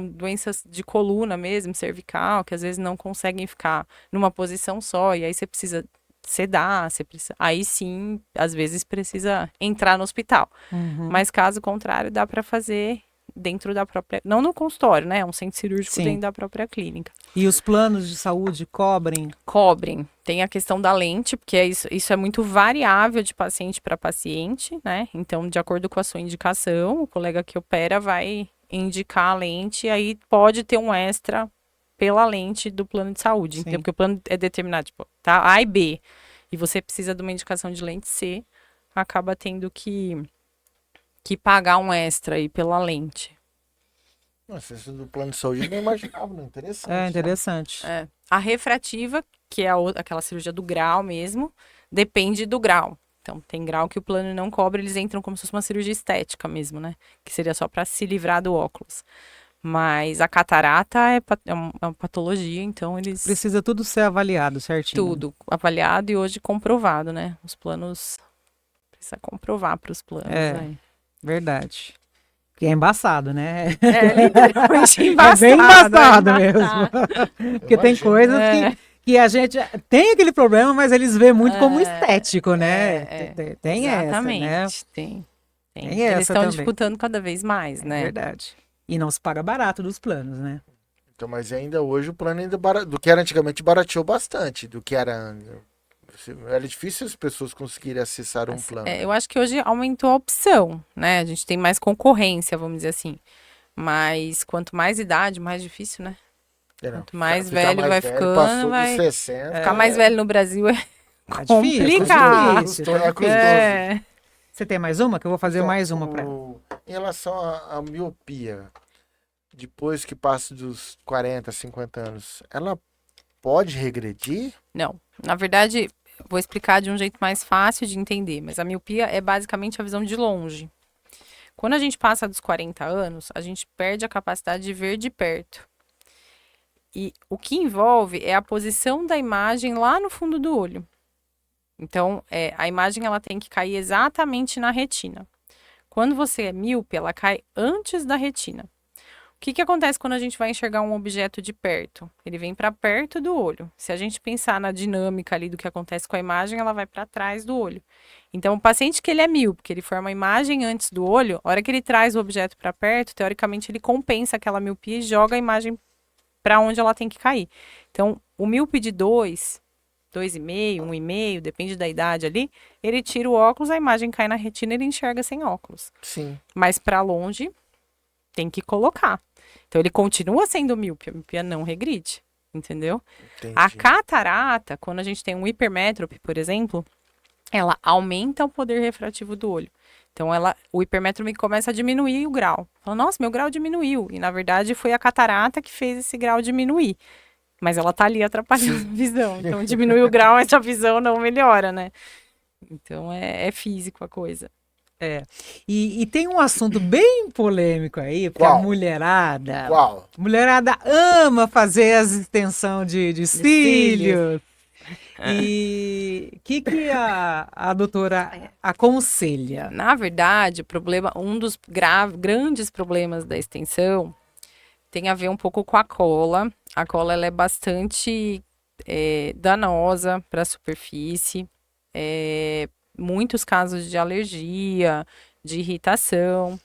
Speaker 3: doenças de coluna mesmo, cervical, que às vezes não conseguem ficar numa posição só, e aí você precisa sedar, aí sim, às vezes precisa entrar no hospital.
Speaker 1: Uhum.
Speaker 3: Mas caso contrário, dá para fazer dentro da própria, não no consultório, né? É um centro cirúrgico
Speaker 1: Sim.
Speaker 3: dentro da própria clínica.
Speaker 1: E os planos de saúde cobrem?
Speaker 3: Cobrem. Tem a questão da lente, porque isso é muito variável de paciente para paciente, né? Então, de acordo com a sua indicação, o colega que opera vai indicar a lente, e aí pode ter um extra pela lente do plano de saúde.
Speaker 1: Sim.
Speaker 3: Então, porque o plano é determinado, tipo, tá A e B, e você precisa de uma indicação de lente C, acaba tendo que pagar um extra aí pela lente.
Speaker 2: Nossa, isso do plano de saúde eu não imaginava, não. Interessante.
Speaker 1: É interessante.
Speaker 3: É. A refrativa, que é aquela cirurgia do grau mesmo, depende do grau. Então, tem grau que o plano não cobre, eles entram como se fosse uma cirurgia estética mesmo, né? Que seria só para se livrar do óculos. Mas a catarata é uma patologia, então eles...
Speaker 1: Precisa tudo ser avaliado certinho.
Speaker 3: Tudo avaliado e hoje comprovado, né? Os planos... Precisa comprovar para os planos, né?
Speaker 1: Verdade. Porque é embaçado, né?
Speaker 3: Literalmente embaçado.
Speaker 1: É bem embaçado
Speaker 3: é
Speaker 1: mesmo. Porque tem
Speaker 2: Imagino.
Speaker 1: coisas que a gente tem aquele problema, mas eles veem muito como estético, né? Tem
Speaker 3: Exatamente,
Speaker 1: essa, né?
Speaker 3: tem.
Speaker 1: Tem
Speaker 3: Eles
Speaker 1: essa
Speaker 3: estão
Speaker 1: também.
Speaker 3: disputando cada vez mais,
Speaker 1: É
Speaker 3: né?
Speaker 1: verdade. E não se paga barato dos planos, né?
Speaker 2: Então, mas ainda hoje o plano ainda do que era antigamente barateou bastante, do que era difícil as pessoas conseguirem acessar um plano.
Speaker 3: Eu acho que hoje aumentou a opção, né? A gente tem mais concorrência, vamos dizer assim. Mas quanto mais idade, mais difícil, né? Quanto mais
Speaker 2: Ficar
Speaker 3: velho
Speaker 2: mais
Speaker 3: vai
Speaker 2: velho,
Speaker 3: ficando,
Speaker 2: passou
Speaker 3: vai
Speaker 2: dos 60.
Speaker 3: ficar mais velho no Brasil é
Speaker 1: difícil,
Speaker 3: complicado.
Speaker 1: difícil.
Speaker 2: É custoso.
Speaker 3: É.
Speaker 1: Você tem mais uma? Que eu vou fazer
Speaker 2: Então,
Speaker 1: mais uma pra ela.
Speaker 2: Em relação à miopia, depois que passa dos 40, 50 anos, ela pode regredir?
Speaker 3: Não, na verdade, vou explicar de um jeito mais fácil de entender, mas a miopia é basicamente a visão de longe. Quando a gente passa dos 40 anos, a gente perde a capacidade de ver de perto. E o que envolve é a posição da imagem lá no fundo do olho. Então, a imagem ela tem que cair exatamente na retina. Quando você é míope, ela cai antes da retina. O que acontece quando a gente vai enxergar um objeto de perto? Ele vem para perto do olho. Se a gente pensar na dinâmica ali do que acontece com a imagem, ela vai para trás do olho. Então, o paciente que ele é míope, que ele forma a imagem antes do olho, a hora que ele traz o objeto para perto, teoricamente ele compensa aquela miopia e joga a imagem para onde ela tem que cair. Então, o míope de 2,5, 1,5, depende da idade ali, ele tira o óculos, a imagem cai na retina e ele enxerga sem óculos.
Speaker 2: Sim.
Speaker 3: Mas para longe, tem que colocar. Então, ele continua sendo míope, a miopia não regride, entendeu?
Speaker 2: Entendi.
Speaker 3: A catarata, quando a gente tem um hipermétrope, por exemplo, ela aumenta o poder refrativo do olho. Então, o hipermétrope começa a diminuir o grau. Fala, nossa, meu grau diminuiu. E, na verdade, foi a catarata que fez esse grau diminuir. Mas ela tá ali atrapalhando a visão. Então, diminui o grau, essa visão não melhora, né? Então, é físico a coisa.
Speaker 1: E tem um assunto bem polêmico aí, porque
Speaker 2: Qual?
Speaker 1: a mulherada...
Speaker 2: Qual?
Speaker 1: Mulherada ama fazer as extensão de cílios. E o que a doutora aconselha?
Speaker 3: Na verdade, um dos grandes problemas da extensão tem a ver um pouco com a cola. A cola ela é bastante danosa para a superfície. Muitos casos de alergia, de irritação.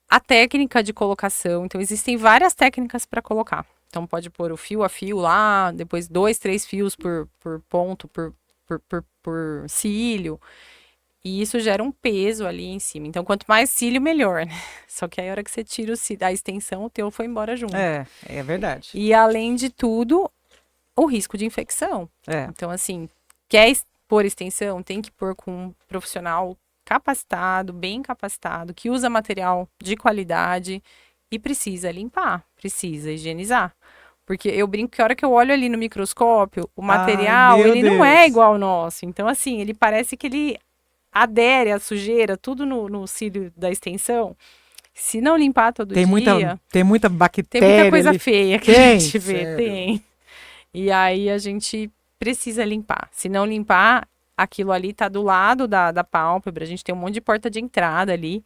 Speaker 3: A técnica de colocação, então existem várias técnicas para colocar. Então pode pôr o fio a fio lá, depois 2, 3 fios por ponto, por cílio. E isso gera um peso ali em cima. Então quanto mais cílio, melhor, né? Só que aí a hora que você tira a extensão, o teu foi embora junto.
Speaker 1: É verdade.
Speaker 3: E além de tudo, o risco de infecção. Então assim, quer pôr extensão, tem que pôr com um profissional capacitado, bem capacitado, que usa material de qualidade e precisa limpar, precisa higienizar. Porque eu brinco que a hora que eu olho ali no microscópio, o material, ele não é igual ao nosso. Então, assim, ele parece que ele adere à sujeira, tudo no cílio da extensão. Se não limpar todo dia...
Speaker 1: Tem muita bactéria.
Speaker 3: Tem muita coisa
Speaker 1: ali.
Speaker 3: feia que a gente vê, tem. E aí a gente precisa limpar. Se não limpar, aquilo ali tá do lado da pálpebra, a gente tem um monte de porta de entrada ali,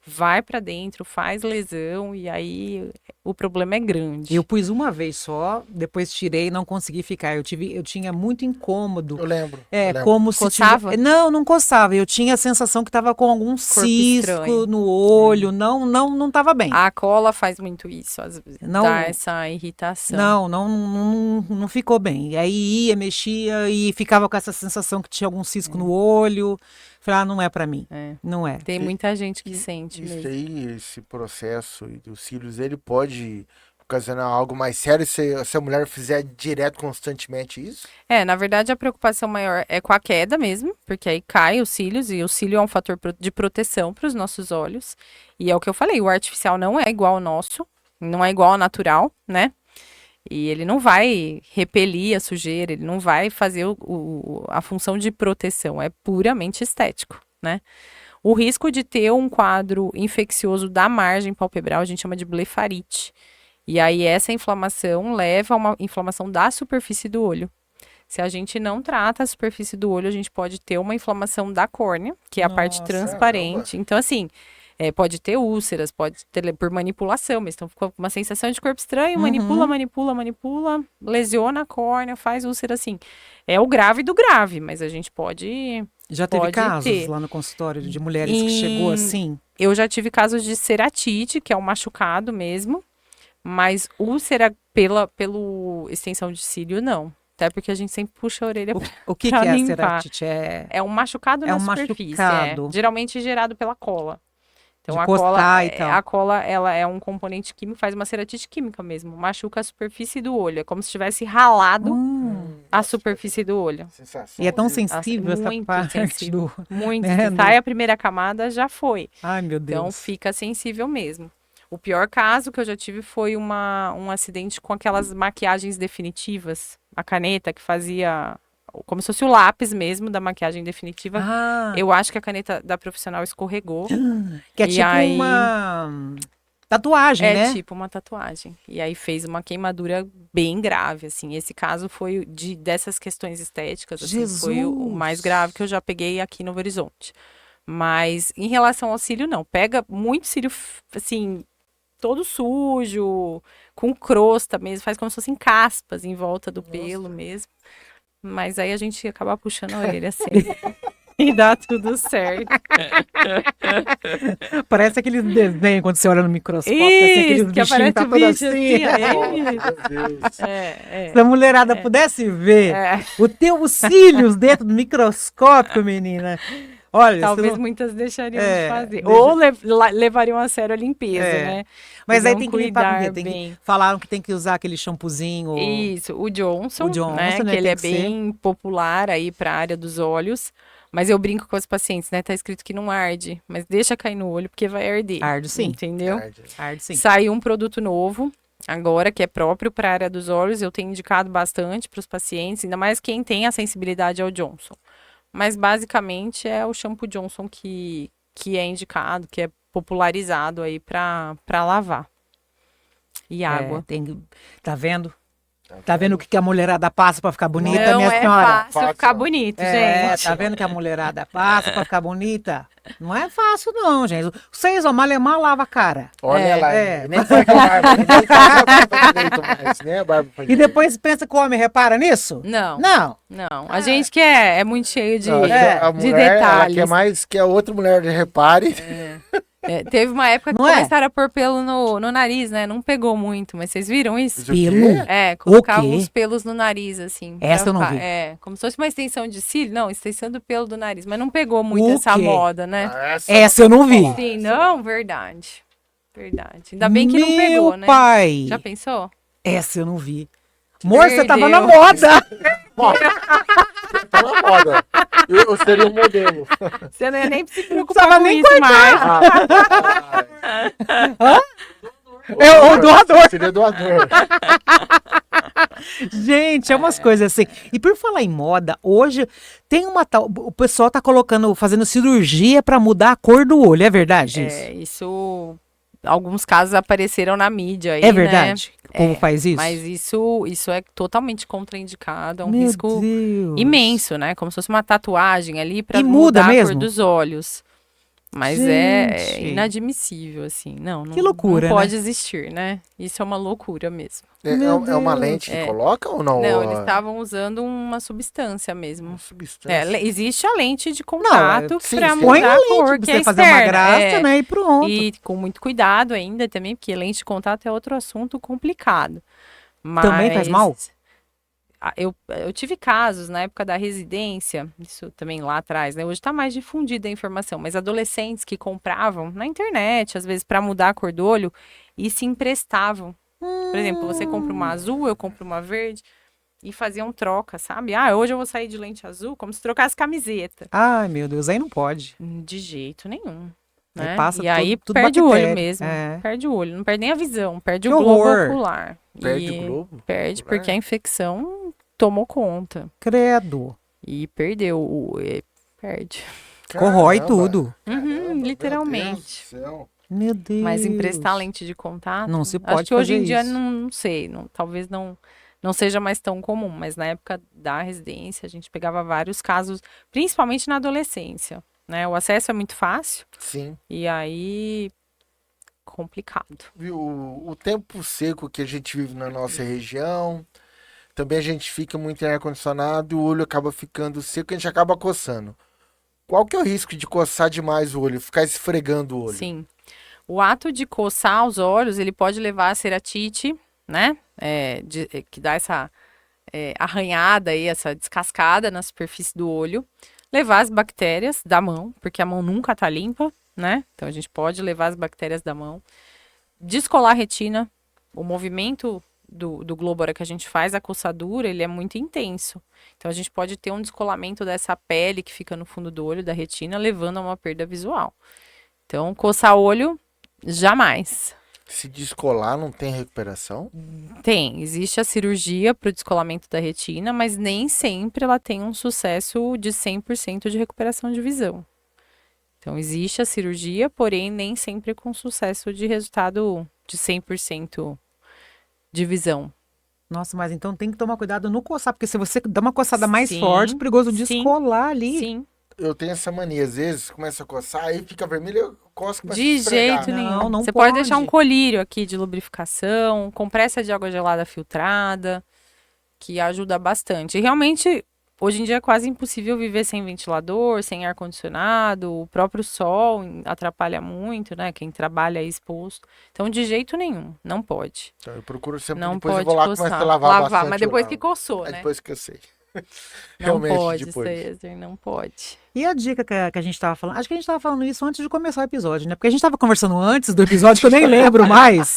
Speaker 3: vai para dentro, faz lesão e aí o problema é grande.
Speaker 1: Eu pus uma vez só, depois tirei e não consegui ficar. Eu tinha muito incômodo.
Speaker 2: Eu lembro.
Speaker 1: Como se
Speaker 3: coçava?
Speaker 1: Não coçava. Eu tinha a sensação que estava com algum cisco
Speaker 3: estranho.
Speaker 1: no olho, não estava bem.
Speaker 3: A cola faz muito isso, às vezes,
Speaker 1: Não-
Speaker 3: dá essa irritação.
Speaker 1: Não ficou bem. E aí ia, mexia e ficava com essa sensação que tinha algum cisco no olho. Falei, não é para mim. Não é.
Speaker 3: Tem muita gente que sente
Speaker 2: Isso
Speaker 3: mesmo.
Speaker 2: aí, esse processo dos cílios, ele pode ocasionar algo mais sério se a mulher fizer direto, constantemente isso?
Speaker 3: Na verdade, a preocupação maior é com a queda mesmo, porque aí cai os cílios, e o cílio é um fator de proteção para os nossos olhos. E é o que eu falei, o artificial não é igual ao nosso, não é igual ao natural, né? E ele não vai repelir a sujeira, ele não vai fazer a função de proteção, é puramente estético, né? O risco de ter um quadro infeccioso da margem palpebral, a gente chama de blefarite. E aí essa inflamação leva a uma inflamação da superfície do olho. Se a gente não trata a superfície do olho, a gente pode ter uma inflamação da córnea, que é a parte
Speaker 1: Nossa,
Speaker 3: transparente. Então, assim, pode ter úlceras, pode ter por manipulação, mas então ficou com uma sensação de corpo estranho, manipula, lesiona a córnea, faz úlcera, assim. É o grave do grave, mas a gente pode...
Speaker 1: Já teve
Speaker 3: pode
Speaker 1: casos
Speaker 3: ter.
Speaker 1: lá no consultório de mulheres que chegou assim?
Speaker 3: Eu já tive casos de ceratite, que é um machucado mesmo, mas úlcera pelo extensão de cílio, não. Até porque a gente sempre puxa a orelha
Speaker 1: O que
Speaker 3: pra
Speaker 1: é a
Speaker 3: limpar.
Speaker 1: ceratite?
Speaker 3: É um machucado na superfície,
Speaker 1: machucado.
Speaker 3: geralmente gerado pela cola. Então,
Speaker 1: De
Speaker 3: a
Speaker 1: coçar
Speaker 3: cola,
Speaker 1: e tal.
Speaker 3: a cola, ela é um componente químico, faz uma ceratite química mesmo. Machuca a superfície do olho. É como se tivesse ralado a superfície do olho.
Speaker 2: Sensação.
Speaker 1: E é tão
Speaker 2: horrível.
Speaker 1: sensível essa
Speaker 3: Muito
Speaker 1: parte
Speaker 3: sensível.
Speaker 1: do...
Speaker 3: Muito.
Speaker 1: né,
Speaker 3: Se sai a primeira camada, já foi.
Speaker 1: Ai, meu Deus.
Speaker 3: Então, fica sensível mesmo. O pior caso que eu já tive foi um acidente com aquelas maquiagens definitivas. A caneta que fazia... Como se fosse o lápis mesmo da maquiagem definitiva. Eu acho que a caneta da profissional escorregou.
Speaker 1: que é
Speaker 3: e
Speaker 1: tipo
Speaker 3: aí-
Speaker 1: uma tatuagem, né?
Speaker 3: Tipo uma tatuagem. E aí fez uma queimadura bem grave, assim. Esse caso foi dessas questões estéticas, assim, foi o
Speaker 1: Jesus!
Speaker 3: mais grave que eu já peguei aqui no Novo Horizonte. Mas em relação ao cílio, não. Pega muito cílio, assim, todo sujo, com crosta mesmo, faz como se fossem caspas em volta do pelo mesmo. Mas aí a gente acaba puxando a orelha sempre. E dá tudo certo.
Speaker 1: Parece aqueles desenhos quando você olha no microscópio, assim,
Speaker 3: Isso,
Speaker 1: aqueles
Speaker 3: que
Speaker 1: bichinhos
Speaker 3: aparece
Speaker 1: tá
Speaker 3: o
Speaker 1: tudo
Speaker 3: bicho
Speaker 1: assim.
Speaker 3: assim,
Speaker 2: Meu Deus.
Speaker 1: Se a mulherada pudesse ver os cílios dentro do microscópio, menina. Olha,
Speaker 3: Talvez
Speaker 1: você não-
Speaker 3: muitas deixariam
Speaker 1: É,
Speaker 3: de fazer.
Speaker 1: deixa-
Speaker 3: Ou levariam a sério a limpeza,
Speaker 1: É.
Speaker 3: né?
Speaker 1: Mas
Speaker 3: E
Speaker 1: aí
Speaker 3: não
Speaker 1: tem que limpar com o quê?
Speaker 3: cuidar
Speaker 1: Tem que...
Speaker 3: bem.
Speaker 1: Falaram que tem que usar aquele shampoozinho.
Speaker 3: Isso, o Johnson,
Speaker 1: O Johnson,
Speaker 3: né?
Speaker 1: né,
Speaker 3: Que ele
Speaker 1: tem
Speaker 3: é
Speaker 1: que ser.
Speaker 3: bem popular aí para a área dos olhos. Mas eu brinco com os pacientes, né? Tá escrito que não arde, mas deixa cair no olho porque vai arder.
Speaker 1: Arde sim.
Speaker 3: Entendeu?
Speaker 1: Arde sim.
Speaker 3: Saiu um produto novo agora que é próprio para a área dos olhos. Eu tenho indicado bastante para os pacientes, ainda mais quem tem a sensibilidade ao Johnson. Mas basicamente é o shampoo Johnson que é indicado, que é popularizado aí para lavar. E água.
Speaker 1: É, tá vendo? Tá vendo o que a mulherada passa pra ficar bonita,
Speaker 3: Não
Speaker 1: minha
Speaker 3: é
Speaker 1: senhora?
Speaker 3: fácil
Speaker 2: Fácil
Speaker 3: ficar
Speaker 2: não.
Speaker 3: bonito,
Speaker 1: É,
Speaker 3: gente.
Speaker 1: tá vendo que a mulherada passa pra ficar bonita? Não é fácil não, gente. Vocês, ó, malemar lava a cara.
Speaker 2: Olha lá,
Speaker 1: é.
Speaker 2: nem faz a barba, nem faz a barba direito mais, nem a barba faz
Speaker 1: E depois pensa que o homem repara nisso?
Speaker 3: Não,
Speaker 1: Não.
Speaker 3: não. A gente que é muito cheio de,
Speaker 2: Não, a
Speaker 3: de
Speaker 2: mulher, ela
Speaker 3: detalhes.
Speaker 2: quer mais que a outra mulher repare.
Speaker 3: É, teve uma época que
Speaker 1: Não é?
Speaker 3: começaram a pôr pelo no nariz, né? Não pegou muito, mas vocês viram isso?
Speaker 2: Isso o quê?
Speaker 1: Pelo?
Speaker 3: É, colocavam
Speaker 1: quê?
Speaker 3: os pelos no nariz, assim.
Speaker 1: Essa eu não vi.
Speaker 3: É, como se fosse uma extensão de cílio. Não, extensão do pelo do nariz. Mas não pegou muito
Speaker 1: O
Speaker 3: essa
Speaker 1: quê?
Speaker 3: moda, né?
Speaker 2: Ah,
Speaker 1: Essa eu não vi.
Speaker 3: Sim, não? Verdade. Verdade. Ainda bem que não pegou,
Speaker 1: Meu
Speaker 3: né?
Speaker 1: pai.
Speaker 3: Já pensou?
Speaker 1: Essa eu não vi. Amor, você tava na
Speaker 3: Perdeu.
Speaker 1: moda.
Speaker 2: Tá na moda. Eu seria um modelo.
Speaker 3: Você não ia nem se preocupar
Speaker 1: Precisava
Speaker 3: com
Speaker 1: nem
Speaker 3: isso mais.
Speaker 1: É o doador.
Speaker 2: Seria doador.
Speaker 1: Gente, é umas coisas assim. E por falar em moda, hoje tem uma tal. O pessoal tá colocando, fazendo cirurgia pra mudar a cor do olho, é verdade isso?
Speaker 3: É, isso... Alguns casos apareceram na mídia aí,
Speaker 1: É verdade?
Speaker 3: né?
Speaker 1: O povo faz isso?
Speaker 3: Mas isso é totalmente contraindicado, é um
Speaker 1: Meu
Speaker 3: risco
Speaker 1: Deus.
Speaker 3: imenso, né? Como se fosse uma tatuagem ali para
Speaker 1: E muda
Speaker 3: mudar a
Speaker 1: mesmo?
Speaker 3: cor dos olhos. Mas
Speaker 1: Gente.
Speaker 3: é inadmissível, assim. Não,
Speaker 1: Que loucura,
Speaker 3: não pode
Speaker 1: né?
Speaker 3: existir, né? Isso é uma loucura mesmo.
Speaker 2: É uma
Speaker 1: Deus.
Speaker 2: lente que
Speaker 3: É.
Speaker 2: coloca ou não?
Speaker 3: Não,
Speaker 2: Ou
Speaker 3: eles
Speaker 2: a-
Speaker 3: estavam usando uma substância mesmo.
Speaker 2: uma substância.
Speaker 3: Existe a lente de contato
Speaker 2: sim,
Speaker 3: para
Speaker 2: sim.
Speaker 1: Põe
Speaker 3: mudar
Speaker 1: a
Speaker 3: a
Speaker 1: lente
Speaker 3: cor,
Speaker 1: pra
Speaker 3: que
Speaker 1: você
Speaker 3: é
Speaker 1: fazer uma
Speaker 3: externa.
Speaker 1: graça,
Speaker 3: É.
Speaker 1: né? E pronto.
Speaker 3: E com muito cuidado ainda também, porque lente de contato é outro assunto complicado.
Speaker 1: Também faz mal?
Speaker 3: Eu tive casos na época da residência, isso também lá atrás, né? Hoje está mais difundida a informação, mas adolescentes que compravam na internet, às vezes para mudar a cor do olho, e se emprestavam. Por exemplo, você compra uma azul, eu compro uma verde, e faziam troca, sabe? Ah, hoje eu vou sair de lente azul, como se trocasse camiseta.
Speaker 1: Ai, meu Deus, aí não pode.
Speaker 3: De jeito nenhum.
Speaker 1: Aí
Speaker 3: Né?
Speaker 1: passa
Speaker 3: E aí
Speaker 1: tudo
Speaker 3: perde o olho
Speaker 1: bactéria.
Speaker 3: mesmo.
Speaker 1: É.
Speaker 3: Perde o olho, não perde nem a visão, perde
Speaker 1: Que
Speaker 3: o globo
Speaker 1: horror.
Speaker 3: ocular.
Speaker 2: Perde
Speaker 3: E
Speaker 2: o globo
Speaker 3: perde
Speaker 2: ocular?
Speaker 3: porque a infecção tomou conta.
Speaker 1: Credo.
Speaker 3: E perdeu. Perde.
Speaker 1: Corrói
Speaker 2: Caramba.
Speaker 1: tudo.
Speaker 3: Uhum,
Speaker 2: Meu Deus
Speaker 3: literalmente.
Speaker 2: do céu.
Speaker 1: Meu Deus.
Speaker 3: Mas emprestar lente de contato.
Speaker 1: Não se
Speaker 3: Acho
Speaker 1: pode
Speaker 3: que hoje em
Speaker 1: fazer
Speaker 3: dia
Speaker 1: isso.
Speaker 3: não sei. Talvez não seja mais tão comum. Mas na época da residência, a gente pegava vários casos, principalmente na adolescência. Né? O acesso é muito fácil.
Speaker 2: Sim.
Speaker 3: E aí, complicado.
Speaker 2: Viu? O tempo seco que a gente vive na nossa região, também a gente fica muito em ar-condicionado e o olho acaba ficando seco e a gente acaba coçando. Qual que é o risco de coçar demais o olho, ficar esfregando o olho?
Speaker 3: Sim. O ato de coçar os olhos, ele pode levar a ceratite, né? Que dá essa arranhada aí, essa descascada na superfície do olho. Levar as bactérias da mão, porque a mão nunca tá limpa, né? Então a gente pode levar as bactérias da mão. Descolar a retina. O movimento do globo, a hora que a gente faz a coçadura, ele é muito intenso. Então a gente pode ter um descolamento dessa pele que fica no fundo do olho, da retina, levando a uma perda visual. Então, coçar o olho, jamais.
Speaker 2: Se descolar, não tem recuperação?
Speaker 3: Existe a cirurgia para o descolamento da retina, mas nem sempre ela tem um sucesso de 100% de recuperação de visão. Então, existe a cirurgia, porém, nem sempre com sucesso de resultado de 100% de visão.
Speaker 1: Nossa, mas então tem que tomar cuidado no coçar, porque se você dá uma coçada mais
Speaker 3: Sim,
Speaker 1: forte, é perigoso
Speaker 3: sim,
Speaker 1: descolar ali.
Speaker 3: Sim,
Speaker 2: Eu tenho essa mania, às vezes começa a coçar, aí fica vermelho, eu coço, começa a
Speaker 3: de
Speaker 2: esfregar.
Speaker 3: jeito nenhum.
Speaker 1: Não
Speaker 3: Você pode
Speaker 1: pode.
Speaker 3: deixar um colírio aqui de lubrificação, compressa de água gelada filtrada, que ajuda bastante. E realmente, hoje em dia é quase impossível viver sem ventilador, sem ar-condicionado, o próprio sol atrapalha muito, né? Quem trabalha aí exposto. Então, de jeito nenhum, não pode.
Speaker 2: Então, eu procuro sempre,
Speaker 3: Não
Speaker 2: depois eu
Speaker 3: pode
Speaker 2: vou lá e
Speaker 3: coçar.
Speaker 2: começo a lavar bastante
Speaker 3: mas
Speaker 2: o
Speaker 3: depois
Speaker 2: lavo.
Speaker 3: que coçou,
Speaker 2: Aí
Speaker 3: né?
Speaker 2: depois que eu sei.
Speaker 3: Não
Speaker 2: Realmente,
Speaker 3: pode,
Speaker 2: depois.
Speaker 3: César, não pode.
Speaker 1: E a dica que a gente estava falando, acho que a gente estava falando isso antes de começar o episódio, né? Porque a gente estava conversando antes do episódio, que eu nem lembro mais.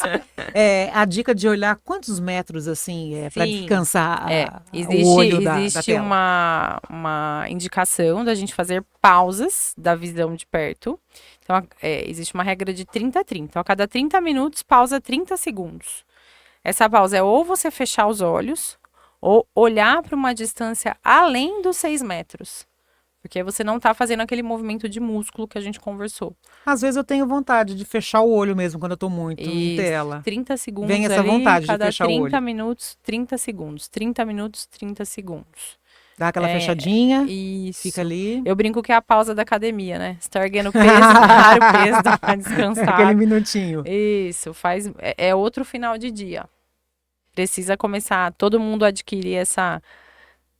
Speaker 1: A dica de olhar quantos metros, assim, para
Speaker 3: Sim.
Speaker 1: descansar
Speaker 3: Existe,
Speaker 1: o olho da
Speaker 3: existe
Speaker 1: tela.
Speaker 3: uma indicação da gente fazer pausas da visão de perto. Então, existe uma regra de 30-30. Então, a cada 30 minutos, pausa 30 segundos. Essa pausa é ou você fechar os olhos, ou olhar para uma distância além dos 6 metros. Porque você não está fazendo aquele movimento de músculo que a gente conversou.
Speaker 1: Às vezes eu tenho vontade de fechar o olho mesmo quando eu tô muito em
Speaker 3: Isso,
Speaker 1: tela.
Speaker 3: 30 segundos
Speaker 1: Vem essa
Speaker 3: ali,
Speaker 1: vontade de
Speaker 3: cada
Speaker 1: fechar o
Speaker 3: 30
Speaker 1: olho.
Speaker 3: minutos, 30 segundos. 30 minutos, 30 segundos.
Speaker 1: Dá aquela fechadinha,
Speaker 3: Isso.
Speaker 1: fica ali.
Speaker 3: Eu brinco que é a pausa da academia, né? Você tá erguendo peso, para o peso, dá pra descansar.
Speaker 1: Aquele minutinho.
Speaker 3: Isso, é outro final de dia. Precisa começar, todo mundo adquirir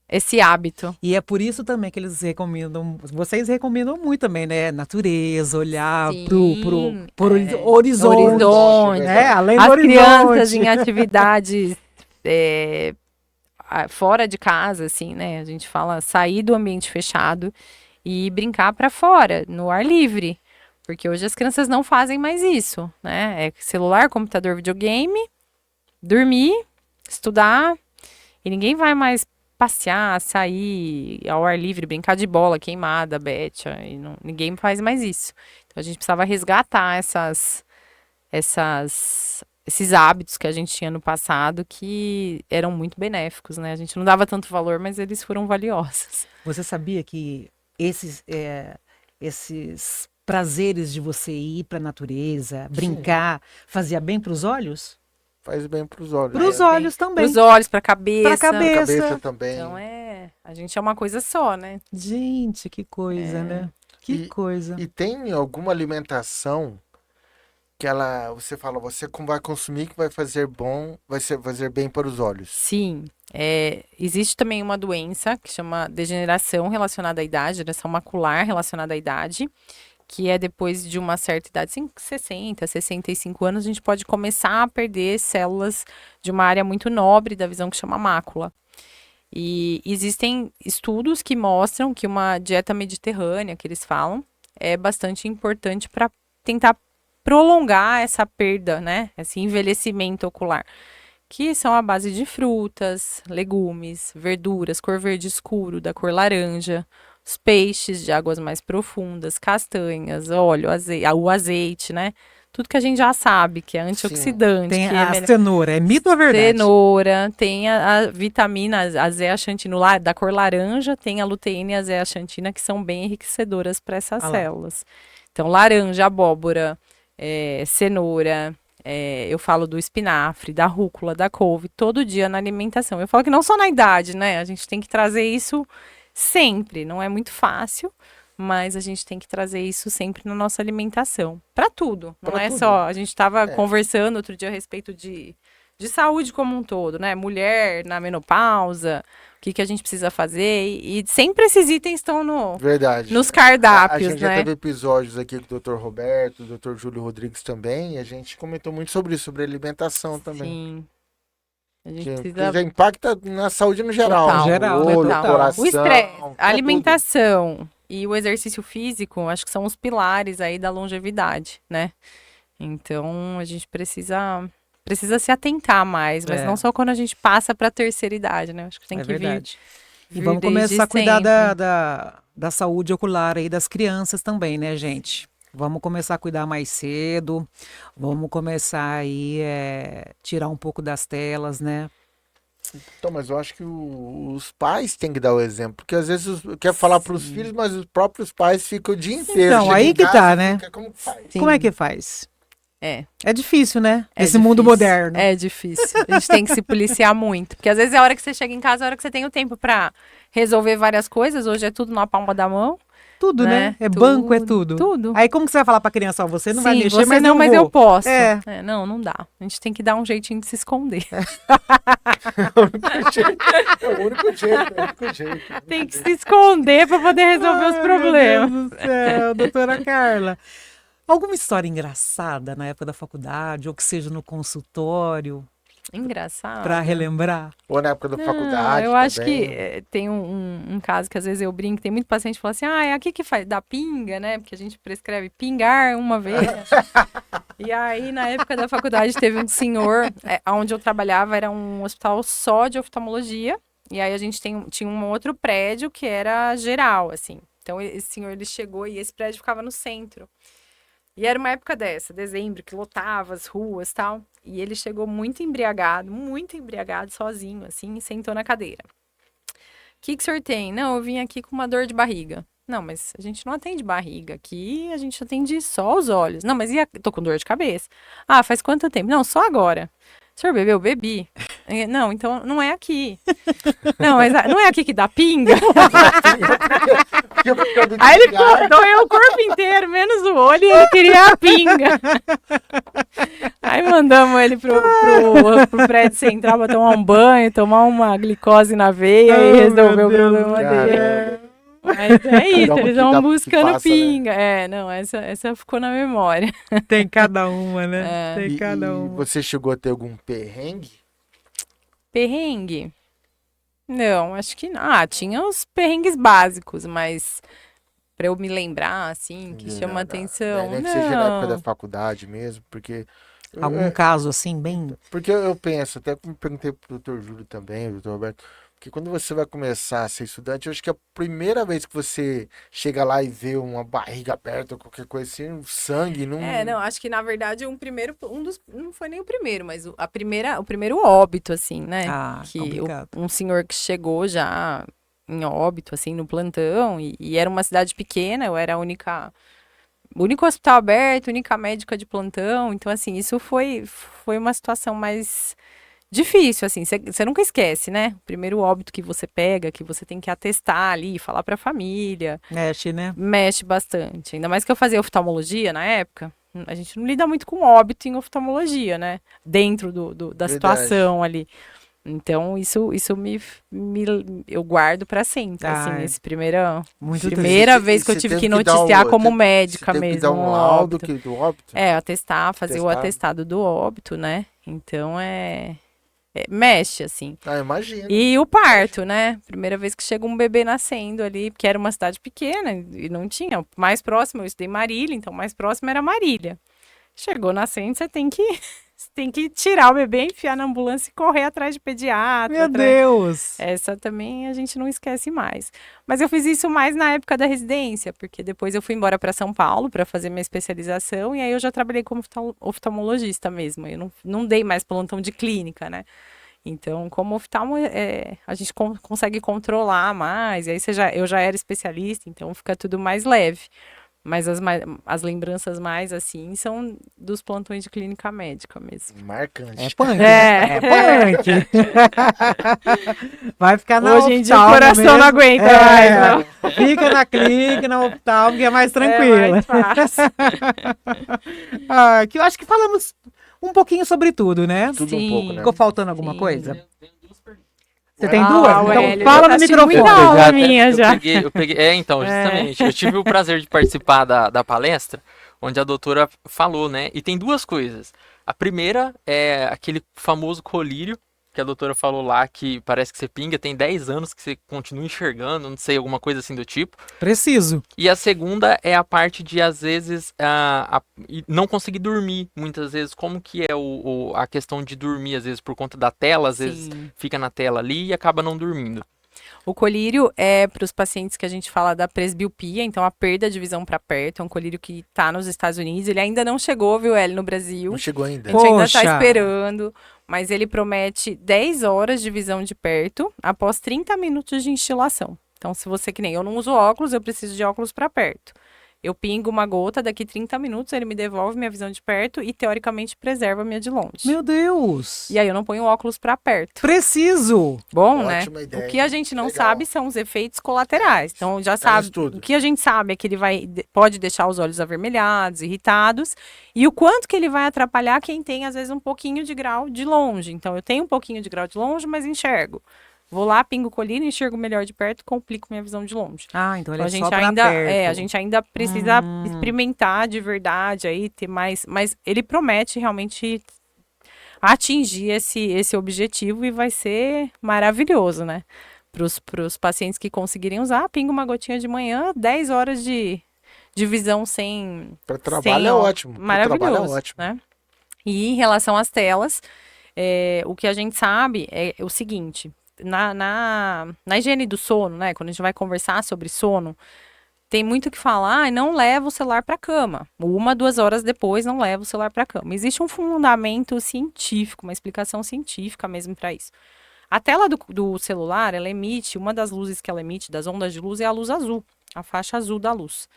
Speaker 3: esse hábito.
Speaker 1: E é por isso também que eles recomendam, vocês recomendam muito também, né? Natureza, olhar
Speaker 3: Sim,
Speaker 1: pro horizonte,
Speaker 3: horizonte.
Speaker 1: né? Além do
Speaker 3: As
Speaker 1: horizonte.
Speaker 3: crianças em atividades fora de casa, assim, né? A gente fala sair do ambiente fechado e brincar para fora, no ar livre. Porque hoje as crianças não fazem mais isso, né? É celular, computador, videogame, dormir, estudar, e ninguém vai mais passear, sair ao ar livre, brincar de bola, queimada, becha, e ninguém faz mais isso. Então a gente precisava resgatar esses hábitos que a gente tinha no passado que eram muito benéficos, né? A gente não dava tanto valor, mas eles foram valiosos.
Speaker 1: Você sabia que esses prazeres de você ir para a natureza, brincar, fazia bem para os olhos?
Speaker 2: Faz bem pros olhos.
Speaker 1: Para os
Speaker 2: né?
Speaker 1: olhos também.
Speaker 3: Para os olhos, para a cabeça.
Speaker 1: Pra cabeça.
Speaker 2: Cabeça também.
Speaker 3: Então a gente é uma coisa só, né?
Speaker 1: Gente, que coisa, né? Que coisa.
Speaker 2: E tem alguma alimentação que você fala, você vai consumir que vai fazer fazer bem para os olhos.
Speaker 3: Sim. Existe também uma doença que chama degeneração relacionada à idade, degeneração macular relacionada à idade, que é depois de uma certa idade, 60, 65 anos, a gente pode começar a perder células de uma área muito nobre da visão que chama mácula. E existem estudos que mostram que uma dieta mediterrânea, que eles falam, é bastante importante para tentar prolongar essa perda, né? Esse envelhecimento ocular. Que são a base de frutas, legumes, verduras, cor verde escuro, da cor laranja, os peixes de águas mais profundas, castanhas, óleo, o azeite, né? Tudo que a gente já sabe, que é antioxidante.
Speaker 1: Tem
Speaker 3: que
Speaker 1: a cenoura, é mito ou verdade?
Speaker 3: Cenoura, tem a vitamina, a zeaxantina da cor laranja, tem a luteína e a zeaxantina, que são bem enriquecedoras para essas células. Então, laranja, abóbora, cenoura, eu falo do espinafre, da rúcula, da couve, todo dia na alimentação. Eu falo que não só na idade, né? A gente tem que trazer isso sempre. Não é muito fácil, mas a gente tem que trazer isso sempre na nossa alimentação. Para tudo. Não é só. A gente estava conversando outro dia a respeito de saúde como um todo, né? Mulher na menopausa, o que a gente precisa fazer. E sempre esses itens estão nos cardápios,
Speaker 2: a gente já teve episódios aqui com o Dr. Roberto, o Dr. Júlio Rodrigues também, e a gente comentou muito sobre isso, sobre alimentação também.
Speaker 3: Sim. A gente
Speaker 2: precisa... já impacta na saúde no geral.
Speaker 3: Total,
Speaker 1: geral,
Speaker 2: olho,
Speaker 1: total.
Speaker 2: coração.
Speaker 3: O estresse, a alimentação e o exercício físico, acho que são os pilares aí da longevidade, né? Então, a gente precisa se atentar mais, mas não só quando a gente passa para a terceira idade, né? Acho que tem que vir.
Speaker 1: E vamos começar a cuidar da saúde ocular aí das crianças também, né, gente? Vamos começar a cuidar mais cedo, vamos começar aí tirar um pouco das telas, né?
Speaker 2: Então, mas eu acho que os pais têm que dar o exemplo, porque às vezes quer falar para os filhos, mas os próprios pais ficam o dia inteiro.
Speaker 1: Então, aí que tá, né?
Speaker 2: Como
Speaker 1: é que faz?
Speaker 3: É
Speaker 1: difícil, né? Esse mundo moderno.
Speaker 3: É difícil. A gente tem que se policiar muito. Porque às vezes é a hora que você chega em casa, é a hora que você tem o tempo para resolver várias coisas. Hoje é tudo na palma da mão.
Speaker 1: Tudo, né? Banco, é tudo.
Speaker 3: Tudo.
Speaker 1: Aí como que você vai falar pra criança, ó, você não vai mexer,
Speaker 3: você
Speaker 1: mas
Speaker 3: não, mas eu posso. Não dá. A gente tem que dar um jeitinho de se esconder.
Speaker 2: É o único jeito.
Speaker 3: Tem que se esconder para poder resolver os problemas.
Speaker 1: Meu Deus do céu, doutora Carla. Alguma história engraçada na época da faculdade, ou que seja no consultório?
Speaker 3: Engraçado.
Speaker 1: Pra relembrar?
Speaker 2: Ou na época da
Speaker 3: Não,
Speaker 2: faculdade
Speaker 3: eu acho
Speaker 2: também?
Speaker 3: que tem um caso que às vezes eu brinco, tem muito paciente que fala assim, é aqui que faz, dá pinga, né? Porque a gente prescreve pingar uma vez. E aí, na época da faculdade, teve um senhor, onde eu trabalhava, era um hospital só de oftalmologia, e aí a gente tinha um outro prédio que era geral, assim. Então, esse senhor, ele chegou e esse prédio ficava no centro. E era uma época dessa, dezembro, que lotava as ruas e tal. E ele chegou muito embriagado, sozinho, assim, e sentou na cadeira. O que o senhor tem? Não, eu vim aqui com uma dor de barriga. Não, mas a gente não atende barriga aqui, a gente atende só os olhos. Não, mas tô com dor de cabeça. Ah, faz quanto tempo? Não, só agora. O senhor bebeu? Bebi. Não, então não é aqui. Não, mas não é aqui que dá pinga? Aí ele doeu o corpo inteiro, menos o olho, e ele queria a pinga. Aí mandamos ele pro prédio central pra tomar um banho, tomar uma glicose na veia e resolver o problema dele. Mas é isso, eles vão buscando pinga. Né? Não, essa ficou na memória.
Speaker 1: Tem cada uma, né? Tem
Speaker 2: E
Speaker 1: cada uma.
Speaker 2: você chegou a ter algum perrengue?
Speaker 3: Perrengue? Não, acho que não. Tinha os perrengues básicos, mas pra eu me lembrar, assim, que chama atenção.
Speaker 2: Nem que seja na época da faculdade mesmo, porque...
Speaker 1: Algum caso assim, bem...
Speaker 2: Porque eu penso, até me perguntei pro Dr. Júlio também, o Dr. Roberto, porque quando você vai começar a ser estudante, eu acho que a primeira vez que você chega lá e vê uma barriga aberta ou qualquer coisa assim, um sangue, não...
Speaker 3: não, acho que na verdade não foi nem o primeiro, mas o primeiro óbito, assim, né? Que
Speaker 1: complicado.
Speaker 3: um senhor que chegou já em óbito, assim, no plantão, e era uma cidade pequena, eu era o único hospital aberto, única médica de plantão, então, assim, isso foi uma situação mais difícil, assim, você nunca esquece, né? O primeiro óbito que você pega, que você tem que atestar ali, falar pra família.
Speaker 1: Mexe, né?
Speaker 3: Mexe bastante. Ainda mais que eu fazia oftalmologia na época. A gente não lida muito com óbito em oftalmologia, né? Dentro da situação ali. Então, isso eu guardo pra sempre, assim, esse primeira vez que eu tive que noticiar como médica mesmo.
Speaker 2: Teve que dar um laudo do óbito?
Speaker 3: Atestar, fazer o atestado do óbito, né? Então, mexe, assim.
Speaker 2: Imagina.
Speaker 3: E o parto, né? Primeira vez que chega um bebê nascendo ali, porque era uma cidade pequena e não tinha. Mais próximo, eu estudei Marília, então mais próximo era Marília. Chegou nascendo, você tem que tirar o bebê, enfiar na ambulância e correr atrás de pediatra.
Speaker 1: Meu Deus!
Speaker 3: Essa também a gente não esquece mais. Mas eu fiz isso mais na época da residência, porque depois eu fui embora para São Paulo para fazer minha especialização e aí eu já trabalhei como oftalmologista mesmo. Eu não dei mais plantão de clínica, né? Então, como oftalmo, a gente consegue controlar mais, e aí eu já era especialista, então fica tudo mais leve. Mas as lembranças mais, assim, são dos plantões de clínica médica mesmo.
Speaker 2: Marcante.
Speaker 1: É punk, né? É punk. Vai ficar na
Speaker 3: Hoje em dia o
Speaker 1: oftalmo
Speaker 3: coração
Speaker 1: mesmo.
Speaker 3: não aguenta mais, não.
Speaker 1: Fica na clínica, na oftalmo, que é mais tranquilo.
Speaker 3: É mais fácil.
Speaker 1: Que eu acho que falamos um pouquinho sobre tudo, né?
Speaker 2: Tudo um pouco, né?
Speaker 1: Ficou faltando alguma coisa? Você
Speaker 2: Ah,
Speaker 1: tem duas? Então
Speaker 3: Hélio,
Speaker 1: fala no
Speaker 3: eu
Speaker 1: microfone.
Speaker 3: muito aula minha já.
Speaker 4: Eu peguei, então, justamente. Eu tive o prazer de participar da palestra, onde a doutora falou, né? E tem duas coisas. A primeira é aquele famoso colírio, que a doutora falou lá, que parece que você pinga, tem 10 anos que você continua enxergando, não sei, alguma coisa assim do tipo.
Speaker 1: Preciso.
Speaker 4: E a segunda é a parte de, às vezes, não conseguir dormir, muitas vezes. Como que é a questão de dormir, às vezes, por conta da tela, às vezes fica na tela ali e acaba não dormindo.
Speaker 3: O colírio é para os pacientes que a gente fala da presbiopia, então a perda de visão para perto, é um colírio que está nos Estados Unidos, ele ainda não chegou, viu, Eli, no Brasil.
Speaker 2: Não chegou ainda.
Speaker 3: A gente ainda
Speaker 1: Poxa.
Speaker 3: está esperando, mas ele promete 10 horas de visão de perto após 30 minutos de instilação. Então, se você, que nem eu não uso óculos, eu preciso de óculos para perto. Eu pingo uma gota, daqui 30 minutos ele me devolve minha visão de perto e, teoricamente, preserva a minha de longe.
Speaker 1: Meu Deus.
Speaker 3: E aí eu não ponho óculos para perto.
Speaker 1: Preciso.
Speaker 3: Bom,
Speaker 2: Ótima
Speaker 3: né?
Speaker 2: ideia.
Speaker 3: O que a gente não
Speaker 2: Legal.
Speaker 3: sabe são os efeitos colaterais. Então, já
Speaker 2: Tá no
Speaker 3: sabe.
Speaker 2: estudo.
Speaker 3: O que a gente sabe é que ele pode deixar os olhos avermelhados, irritados, e o quanto que ele vai atrapalhar quem tem, às vezes, um pouquinho de grau de longe. Então, eu tenho um pouquinho de grau de longe, mas enxergo. Vou lá, pingo colírio, enxergo melhor de perto, complico minha visão de longe.
Speaker 1: Então ele
Speaker 3: Então,
Speaker 1: é só pra perto.
Speaker 3: a gente ainda precisa experimentar de verdade aí, ter mais. Mas ele promete realmente atingir esse objetivo e vai ser maravilhoso, né? Para os pacientes que conseguirem usar, pinga uma gotinha de manhã, 10 horas de visão sem...
Speaker 2: Para trabalho é ótimo.
Speaker 3: Maravilhoso,
Speaker 2: Pro trabalho é ótimo.
Speaker 3: né? E em relação às telas, o que a gente sabe é o seguinte, na higiene do sono, né? Quando a gente vai conversar sobre sono, tem muito que falar, não leva o celular para a cama. 1, 2 horas depois, não leva o celular para a cama. Existe um fundamento científico, uma explicação científica mesmo para isso. A tela do celular, ela emite, uma das luzes que ela emite, das ondas de luz, é a luz azul, a faixa azul da luz.